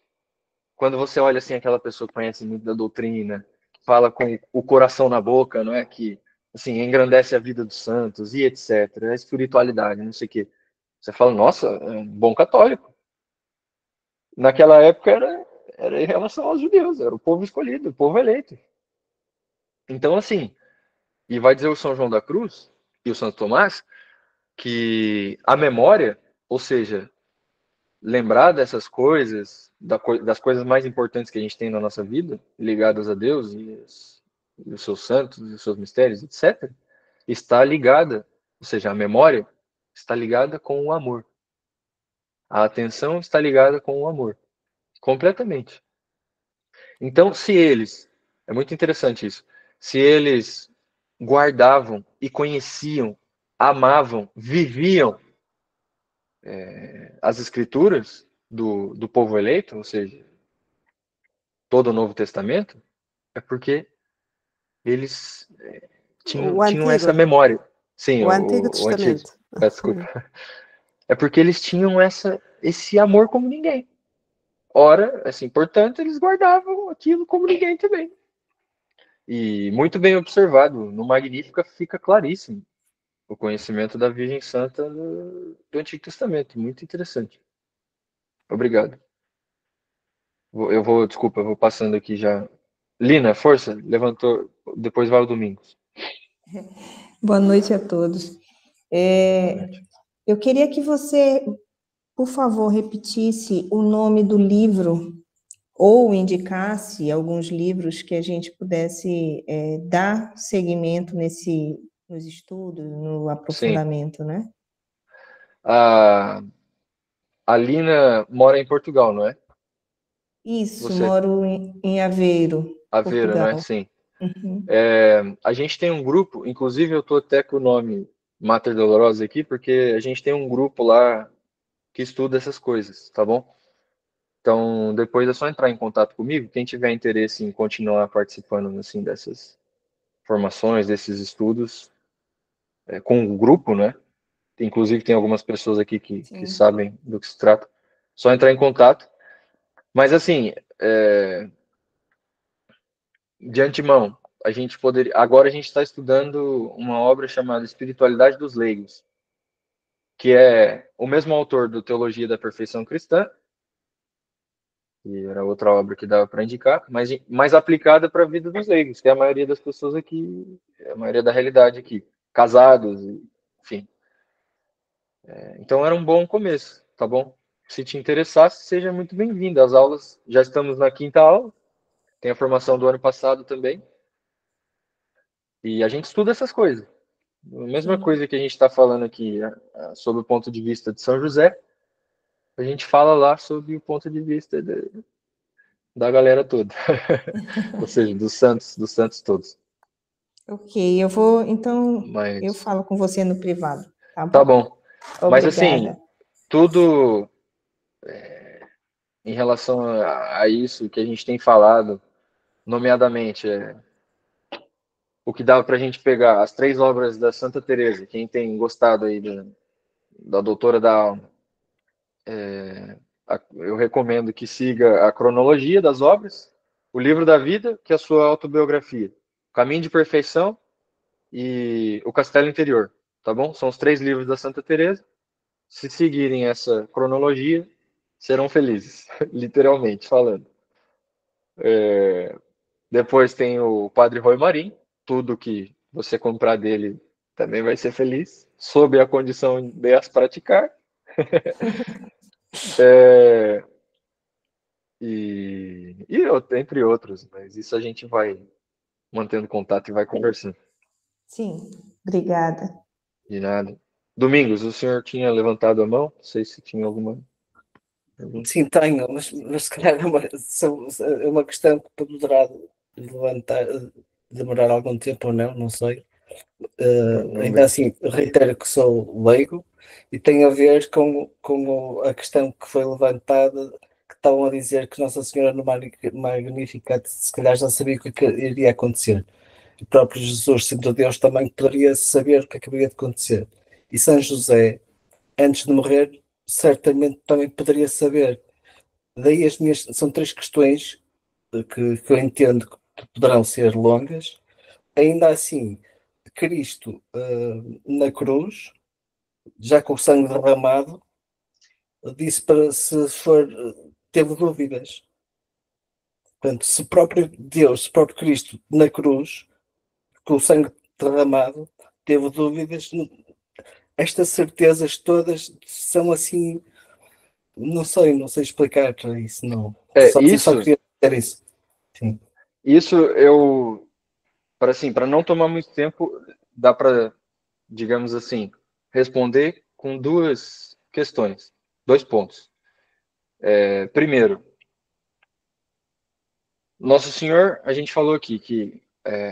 Quando você olha assim, aquela pessoa que conhece muito da doutrina, fala com o coração na boca, não é? Que assim, engrandece a vida dos santos e etc. A espiritualidade, não sei o quê. Você fala, nossa, é um bom católico. Naquela época era em relação aos judeus, era o povo escolhido, o povo eleito. Então, assim, e vai dizer o São João da Cruz e o Santo Tomás que a memória, ou seja, lembrar dessas coisas, das coisas mais importantes que a gente tem na nossa vida, ligadas a Deus e os seus santos, e os seus mistérios, etc., está ligada, ou seja, a memória está ligada com o amor. A atenção está ligada com o amor. Completamente. Então, se eles, é muito interessante isso, se eles guardavam e conheciam, amavam, viviam as escrituras do povo eleito, ou seja, todo o Novo Testamento, é porque eles O tinham essa Antigo, memória. Sim, o Antigo o Antigo. Testamento. Peço desculpa. É porque eles tinham esse amor como ninguém. Ora, assim, portanto, eles guardavam aquilo como ninguém também. E muito bem observado, no Magnífica fica claríssimo o conhecimento da Virgem Santa do Antigo Testamento. Muito interessante. Obrigado. Desculpa, eu vou passando aqui já. Lina, força, levantou, depois vai o Domingos. Boa noite a todos. Eu queria que você, por favor, repetisse o nome do livro ou indicasse alguns livros que a gente pudesse dar seguimento nos estudos, no aprofundamento, né? A Lina mora em Portugal, não é? Isso, Você? moro em Aveiro, Aveiro, não é? Portugal. Sim. Uhum. A gente tem um grupo, inclusive eu estou até com o nome Mater Dolorosa aqui, porque a gente tem um grupo lá que estuda essas coisas, tá bom? Então, depois é só entrar em contato comigo, quem tiver interesse em continuar participando assim dessas formações, desses estudos, com o grupo, né? Inclusive tem algumas pessoas aqui que sabem do que se trata. Só entrar em contato. Mas assim, de antemão, a gente poderia. Agora a gente está estudando uma obra chamada Espiritualidade dos Leigos, que é o mesmo autor do Teologia da Perfeição Cristã, que era outra obra que dava para indicar, mas mais aplicada para a vida dos leigos, que é a maioria das pessoas aqui, a maioria da realidade aqui, casados, enfim. Então era um bom começo, tá bom? Se te interessasse, seja muito bem-vindo. As aulas, já estamos na 5ª aula, tem a formação do ano passado também, e a gente estuda essas coisas. A mesma coisa que a gente está falando aqui sobre o ponto de vista de São José, a gente fala lá sobre o ponto de vista da galera toda. Ou seja, dos santos todos. Ok, eu vou, então, Mas... eu falo com você no privado, tá bom? Tá bom. Obrigada. Mas assim, tudo em relação a isso que a gente tem falado, nomeadamente, o que dava para a gente pegar as 3 obras da Santa Teresa, quem tem gostado aí da Doutora da Alma, eu recomendo que siga a cronologia das obras, o Livro da Vida, que é a sua autobiografia, o Caminho de Perfeição e o Castelo Interior, tá bom? São os 3 livros da Santa Teresa. Se seguirem essa cronologia, serão felizes, literalmente falando. Depois tem o Padre Roy Marim, tudo que você comprar dele também vai ser feliz, sob a condição de as praticar. Entre outros, mas isso a gente vai mantendo contato e vai conversando. Sim, obrigada. De nada. Domingos, o senhor tinha levantado a mão? Não sei se tinha alguma. Sim, tenho, mas se calhar é uma questão que poderá demorar algum tempo ou não sei. Ainda assim, reitero que sou leigo e tem a ver com a questão que foi levantada, que estavam a dizer que Nossa Senhora no Magnificat se calhar já sabia o que iria acontecer. O próprio Jesus, sendo Deus, também poderia saber o que acabaria de acontecer. E São José, antes de morrer, certamente também poderia saber. Daí são 3 questões que eu entendo que poderão ser longas. Ainda assim, Cristo na cruz, já com o sangue derramado, disse para se for, teve dúvidas. Portanto, se próprio Deus, se próprio Cristo na cruz, com o sangue derramado, teve dúvidas, estas certezas todas são assim, não sei explicar isso, não. Só queria dizer isso. Sim. Isso para não tomar muito tempo, dá para, digamos assim, responder com 2 questões, 2 pontos. Primeiro, Nosso Senhor, a gente falou aqui que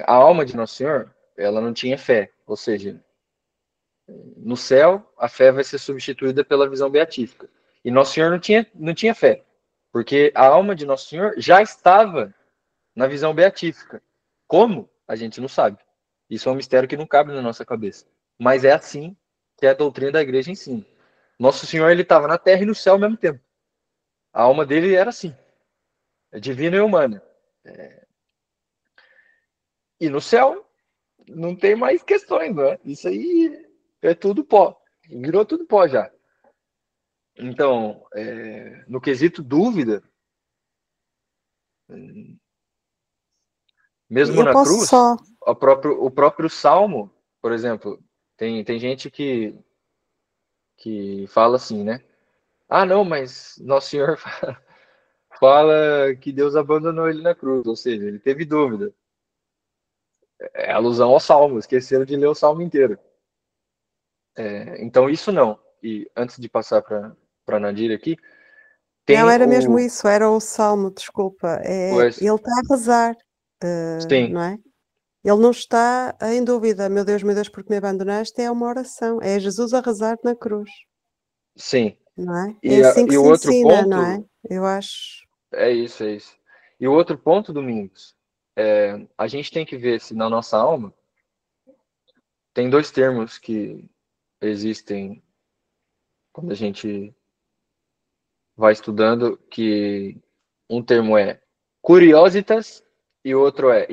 a alma de Nosso Senhor, ela não tinha fé, ou seja, no céu a fé vai ser substituída pela visão beatífica. E Nosso Senhor não tinha fé, porque a alma de Nosso Senhor já estava na visão beatífica. Como? a gente não sabe. Isso é um mistério que não cabe na nossa cabeça. Mas é assim que a doutrina da igreja ensina. Nosso Senhor, ele estava na terra e no céu ao mesmo tempo. A alma dele era assim, é divina e humana. E no céu não tem mais questões, né? Isso aí é tudo pó. Virou tudo pó já. Então, no quesito dúvida, mesmo Eu na posso cruz, só. o próprio Salmo, por exemplo, tem gente que fala assim, né? Ah, não, mas Nosso Senhor fala que Deus abandonou ele na cruz, ou seja, ele teve dúvida. É alusão ao Salmo, esqueceram de ler o Salmo inteiro. Então, isso não. E antes de passar para a Nadir aqui, Não, tem era mesmo isso, era o Salmo, desculpa. Pois, Ele está a rezar, sim, não é? Ele não está em dúvida. Meu Deus, porque me abandonaste, é uma oração. É Jesus a rezar na cruz, sim. não é? É assim que E o se outro ensina, não é? ponto, Eu acho. é isso, é isso. E o outro ponto, Domingos, a gente tem que ver se na nossa alma tem dois termos que existem quando a gente vai estudando, que um termo é curiositas e o outro é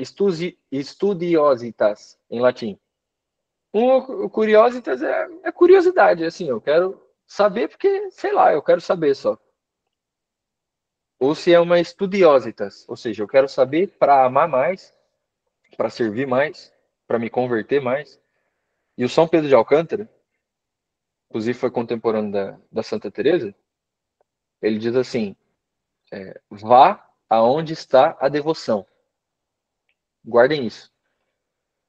studiositas, em latim. O curiositas é curiosidade, assim, eu quero saber porque, sei lá, eu quero saber só. Ou se é uma studiositas, ou seja, eu quero saber para amar mais, para servir mais, para me converter mais. E o São Pedro de Alcântara, inclusive foi contemporâneo da Santa Teresa, ele diz assim: vá aonde está a devoção. Guardem isso,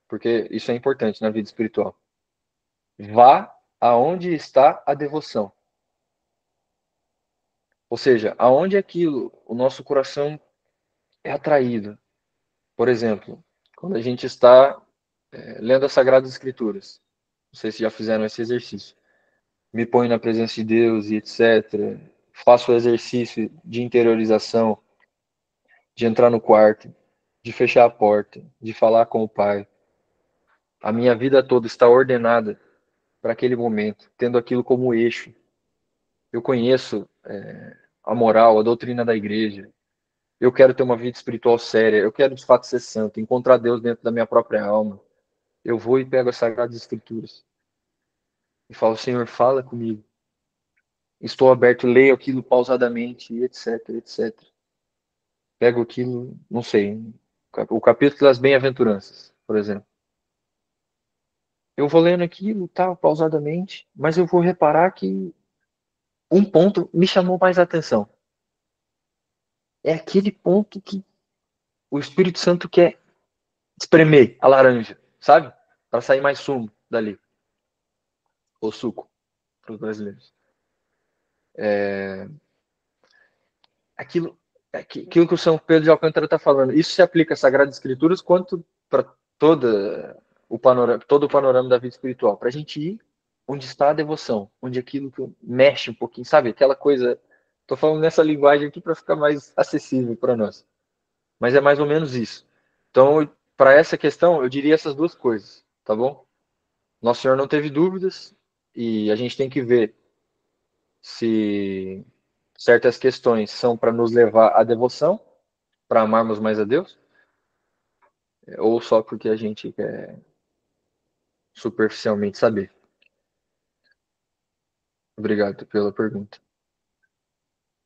porque isso é importante na vida espiritual. Vá aonde está a devoção. Ou seja, aonde aquilo, o nosso coração é atraído. Por exemplo, quando a gente está lendo as Sagradas Escrituras. Não sei se já fizeram esse exercício. Me ponho na presença de Deus e etc. Faço o exercício de interiorização, de entrar no quarto, de fechar a porta, de falar com o Pai. A minha vida toda está ordenada para aquele momento, tendo aquilo como eixo. Eu conheço a moral, a doutrina da igreja. Eu quero ter uma vida espiritual séria. Eu quero, de fato, ser santo, encontrar Deus dentro da minha própria alma. Eu vou e pego as Sagradas Escrituras e falo: Senhor, fala comigo. Estou aberto, leio aquilo pausadamente, etc, etc. Pego aquilo, não sei, o capítulo das bem-aventuranças, por exemplo. Eu vou lendo aquilo, tal, pausadamente, mas eu vou reparar que um ponto me chamou mais a atenção. É aquele ponto que o Espírito Santo quer espremer a laranja, sabe? Para sair mais sumo dali. Ou suco, para os brasileiros. Aquilo que o São Pedro de Alcântara está falando, isso se aplica às Sagradas Escrituras quanto para todo o panorama da vida espiritual. Para a gente ir onde está a devoção, onde aquilo que mexe um pouquinho, sabe? Aquela coisa. Estou falando nessa linguagem aqui para ficar mais acessível para nós. Mas é mais ou menos isso. Então, para essa questão, eu diria essas duas coisas, tá bom? Nosso Senhor não teve dúvidas e a gente tem que ver se certas questões são para nos levar à devoção, para amarmos mais a Deus, ou só porque a gente quer superficialmente saber. Obrigado pela pergunta.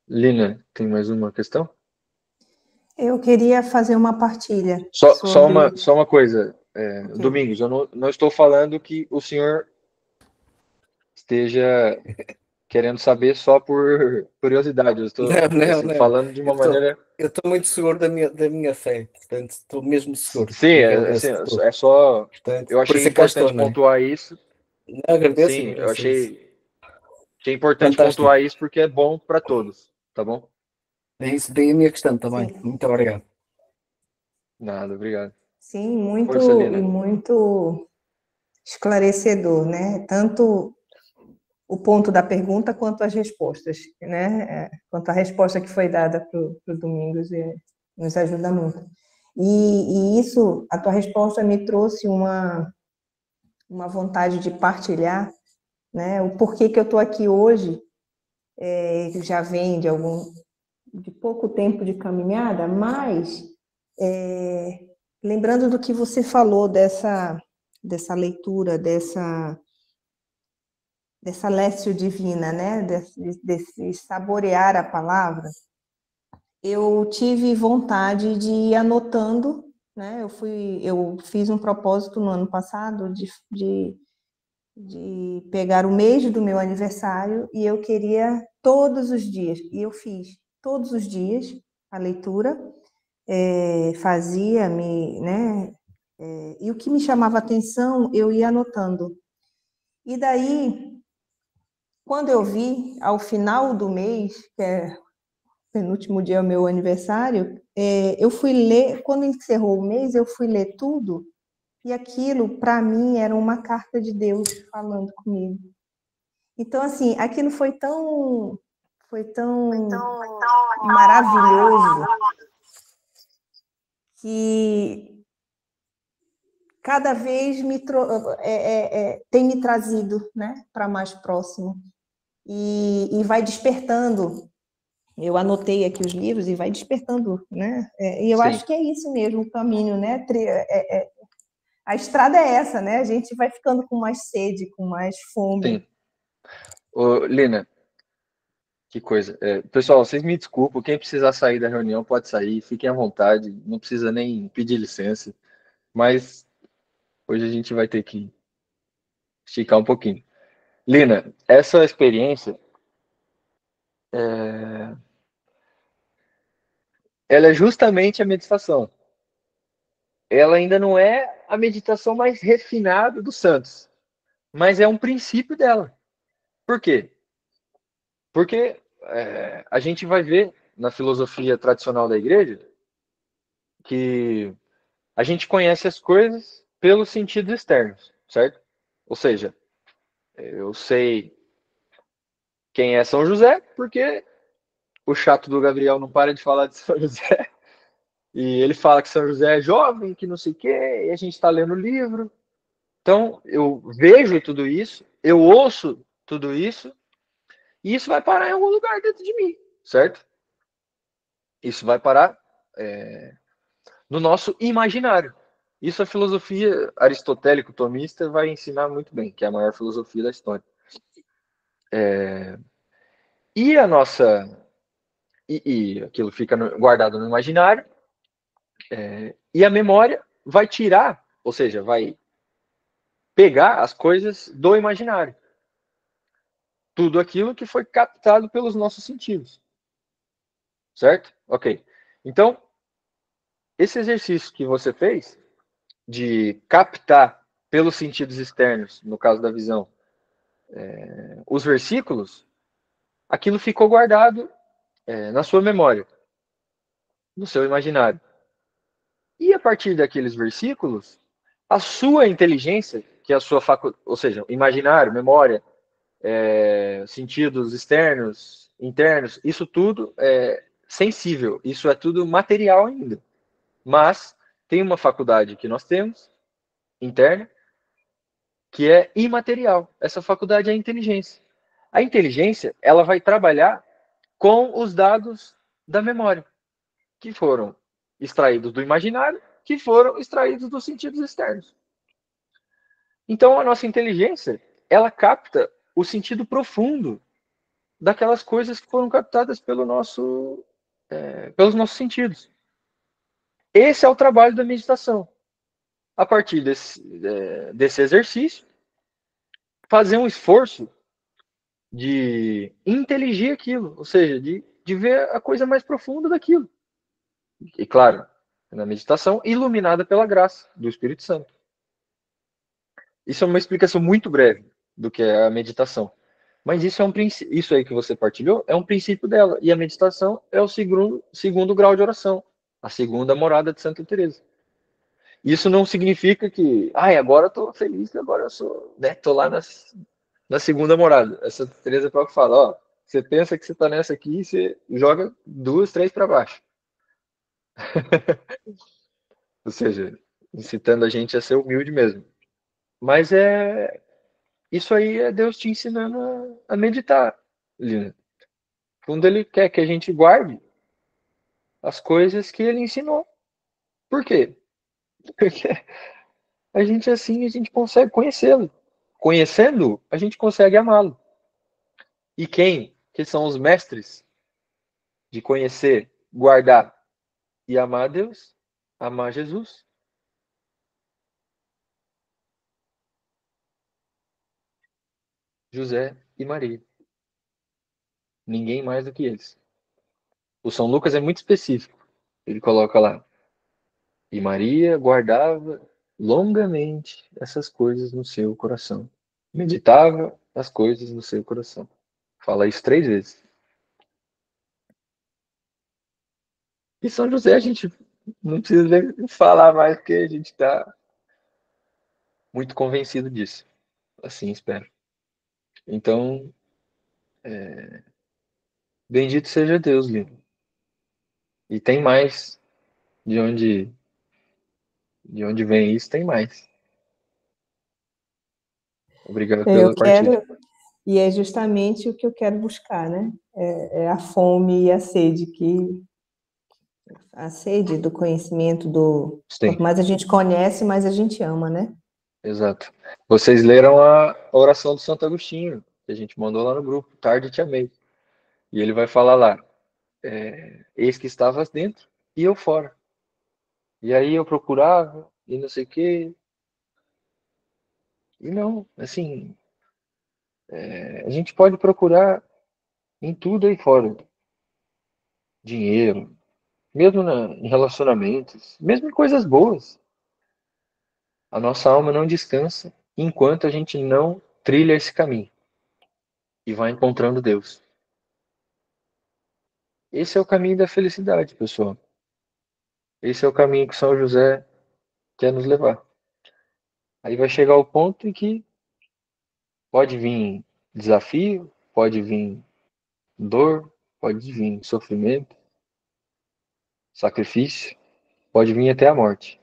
Lina, tem mais uma questão? Eu queria fazer uma partilha Só sobre... uma coisa, Ok. Domingos, eu não estou falando que o senhor esteja querendo saber só por curiosidade. Eu estou assim, Não. falando de uma maneira. Eu estou muito seguro da minha fé, portanto, estou mesmo seguro. Sim, E assim, agradeço tudo. é só. Portanto, Eu por achei isso é que cá estou, importante não é? pontuar isso. Não, agradeço, Sim, eu agradeço isso. achei importante Fantástico. pontuar isso porque é bom para todos, tá bom? É isso, daí a minha questão também. Sim, Muito obrigado. Nada, obrigado. sim, Força, Lina. muito esclarecedor, né? Tanto o ponto da pergunta quanto as respostas, né? Quanto a resposta que foi dada para o Domingos nos ajuda muito. E isso, a tua resposta me trouxe uma vontade de partilhar, né? O porquê que eu estou aqui hoje, já vem de pouco tempo de caminhada, mas lembrando do que você falou dessa leitura, dessa lécio divina, né? Desse saborear a palavra, eu tive vontade de ir anotando, né? Eu fiz um propósito no ano passado de pegar o mês do meu aniversário e eu queria todos os dias, e eu fiz todos os dias a leitura, né? E o que me chamava atenção, eu ia anotando. E daí, quando eu vi, ao final do mês, que é penúltimo dia é o meu aniversário, eu fui ler, quando encerrou o mês, eu fui ler tudo, e aquilo, para mim, era uma carta de Deus falando comigo. Então, assim, aquilo foi tão maravilhoso que cada vez tem me trazido, né, para mais próximo. E vai despertando. Eu anotei aqui os livros e vai despertando, né? E eu acho que é isso mesmo, o caminho, né? A estrada é essa, né? A gente vai ficando com mais sede, com mais fome. Sim. Ô, Lina, que coisa. Pessoal, vocês me desculpem, quem precisar sair da reunião pode sair, fiquem à vontade, não precisa nem pedir licença, mas hoje a gente vai ter que esticar um pouquinho. Lina, essa experiência, ela é justamente a meditação. Ela ainda não é a meditação mais refinada dos santos, mas é um princípio dela. Por quê? Porque a gente vai ver na filosofia tradicional da igreja que a gente conhece as coisas pelos sentidos externos, certo? Ou seja, eu sei quem é São José porque o chato do Gabriel não para de falar de São José. E ele fala que São José é jovem, que não sei o quê, e a gente está lendo o livro. Então, eu vejo tudo isso, eu ouço tudo isso, e isso vai parar em algum lugar dentro de mim, certo? Isso vai parar no nosso imaginário. Isso a filosofia aristotélico-tomista vai ensinar muito bem, que é a maior filosofia da história. E a nossa... E aquilo fica guardado no imaginário, e a memória vai tirar, ou seja, vai pegar as coisas do imaginário. Tudo aquilo que foi captado pelos nossos sentidos. Certo? Ok. Então, esse exercício que você fez de captar pelos sentidos externos, no caso da visão, os versículos, aquilo ficou guardado na sua memória, no seu imaginário. E a partir daqueles versículos, a sua inteligência, que é a sua faculdade, ou seja, imaginário, memória, sentidos externos, internos, isso tudo é sensível, isso é tudo material ainda. Mas tem uma faculdade que nós temos, interna, que é imaterial. Essa faculdade é a inteligência. A inteligência, ela vai trabalhar com os dados da memória, que foram extraídos do imaginário, que foram extraídos dos sentidos externos. Então, a nossa inteligência, ela capta o sentido profundo daquelas coisas que foram captadas pelos nossos sentidos. Esse é o trabalho da meditação. A partir desse exercício, fazer um esforço de inteligir aquilo, ou seja, de ver a coisa mais profunda daquilo. E claro, na meditação, iluminada pela graça do Espírito Santo. Isso é uma explicação muito breve do que é a meditação. Mas isso aí que você partilhou é um princípio dela. E a meditação é o segundo grau de oração, a segunda morada de Santa Teresa. Isso não significa que, agora eu tô feliz, agora eu sou, né, tô lá na segunda morada. A Santa Teresa própria fala, você pensa que você tá nessa aqui, você joga 2, 3 para baixo. Ou seja, incitando a gente a ser humilde mesmo. Mas isso aí é Deus te ensinando a meditar, Lina. No fundo, ele quer que a gente guarde as coisas que ele ensinou. Por quê? Porque a gente assim, a gente consegue conhecê-lo. Conhecendo, a gente consegue amá-lo. E quem que são os mestres de conhecer, guardar e amar a Deus? Amar Jesus. José e Maria. Ninguém mais do que eles. O São Lucas é muito específico. Ele coloca lá. E Maria guardava longamente essas coisas no seu coração. Meditava as coisas no seu coração. Fala isso 3 vezes. E São José a gente não precisa nem falar mais, porque a gente está muito convencido disso. Assim espero. Então, bendito seja Deus, Lino. E tem mais. De onde vem isso, tem mais. Obrigado Eu pela partilha. quero, e é justamente o que eu quero buscar, né? É a fome e a sede do conhecimento Sim, quanto mais a gente conhece, mais a gente ama, né? exato. Vocês leram a oração do Santo Agostinho, que a gente mandou lá no grupo, Tarde Te Amei. E ele vai falar lá, eis que estavas dentro e eu fora. E aí eu procurava e não sei o quê. E não, assim, a gente pode procurar em tudo aí fora. Dinheiro, mesmo em relacionamentos, mesmo em coisas boas. A nossa alma não descansa enquanto a gente não trilha esse caminho e vai encontrando Deus. Esse é o caminho da felicidade, pessoal. Esse é o caminho que São José quer nos levar. Aí vai chegar o ponto em que pode vir desafio, pode vir dor, pode vir sofrimento, sacrifício, pode vir até a morte.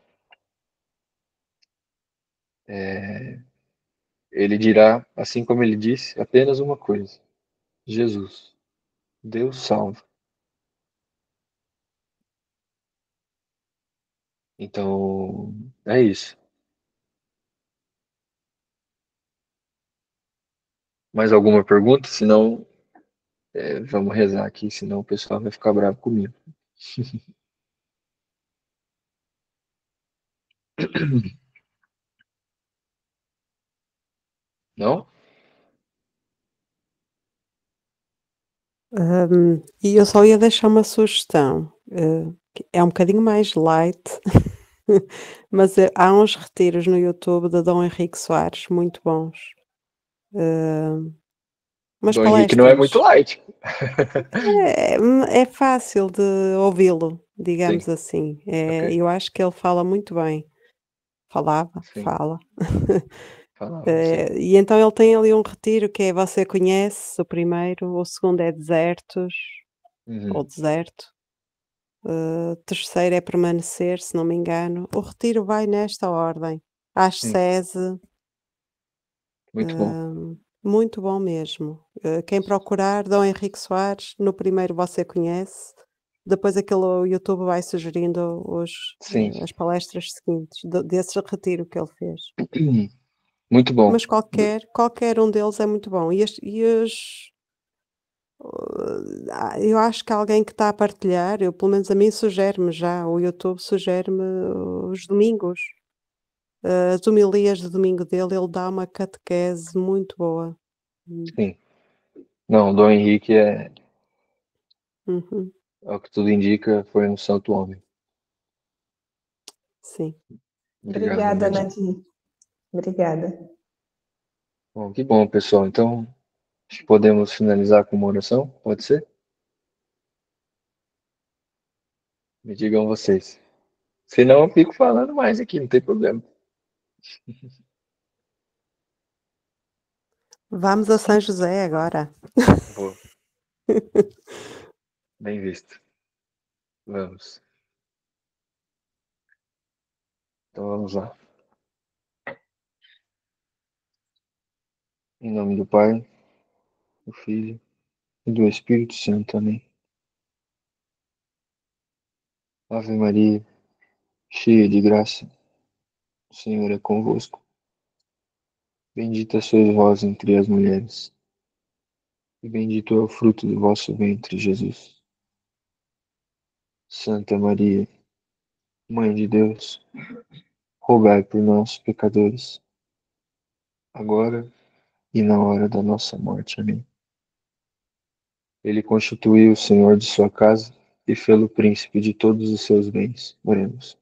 Ele dirá, assim como ele disse, apenas uma coisa: Jesus, Deus salva. Então, é isso. Mais alguma pergunta? Senão, vamos rezar aqui, senão o pessoal vai ficar bravo comigo. Não? E eu só ia deixar uma sugestão, que é um bocadinho mais light, mas há uns retiros no YouTube de Dom Henrique Soares muito bons. Umas Dom Henrique não é muito palestras. light. É fácil de ouvi-lo, Sim, digamos assim. ok. Eu acho que ele fala muito bem. Falava, Sim, fala. falava, sim. E então ele tem ali um retiro que é Você Conhece, o primeiro, o segundo é Desertos, ou Uhum, Deserto, terceiro é Permanecer, se não me engano. O retiro vai nesta ordem. sim, Ascese, muito bom. muito bom mesmo. Quem procurar, Dom Henrique Soares, no primeiro Você Conhece, depois aquele YouTube vai sugerindo Sim, as palestras seguintes, desse retiro que ele fez. muito bom. Mas qualquer um deles é muito bom. Eu acho que alguém que está a partilhar, pelo menos a mim sugere-me já, o YouTube sugere-me os domingos. As homilias de domingo dele, ele dá uma catequese muito boa. Sim. Não, Dom Henrique Uhum, é o que tudo indica, foi um santo homem. sim. Obrigado, Obrigada, Nadir. Nadir. Obrigada. Bom, que bom, pessoal. Então, acho que podemos finalizar com uma oração, pode ser? Me digam vocês. Senão eu fico falando mais aqui, não tem problema. Vamos a São José agora. Vou. Bem visto. Vamos. Então vamos lá. Em nome do Pai, do Filho e do Espírito Santo. Amém. Ave Maria, cheia de graça, o Senhor é convosco. Bendita sois vós entre as mulheres, e bendito é o fruto do vosso ventre, Jesus. Santa Maria, Mãe de Deus, rogai por nós, pecadores, agora e na hora da nossa morte. Amém. Ele constituiu o Senhor de sua casa e fê-lo príncipe de todos os seus bens. Oremos.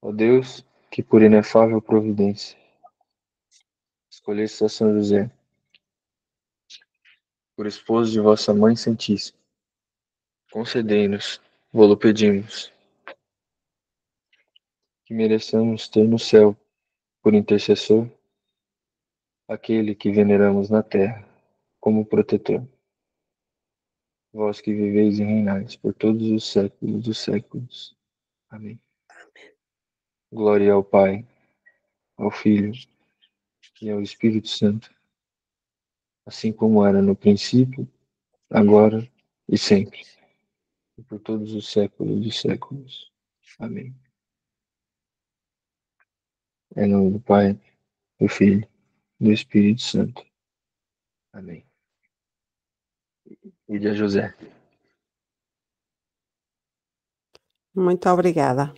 Ó Deus, que por inefável providência escolheste a São José por esposo de vossa Mãe Santíssima, concedei-nos, vô-lo pedimos, que mereçamos ter no céu, por intercessor, aquele que veneramos na terra como protetor. Vós que viveis e reinais por todos os séculos dos séculos. Amém. Glória ao Pai, ao Filho e ao Espírito Santo, assim como era no princípio, agora e sempre, e por todos os séculos dos séculos. Amém. Em nome do Pai, do Filho e do Espírito Santo. Amém. E de José. Muito obrigada.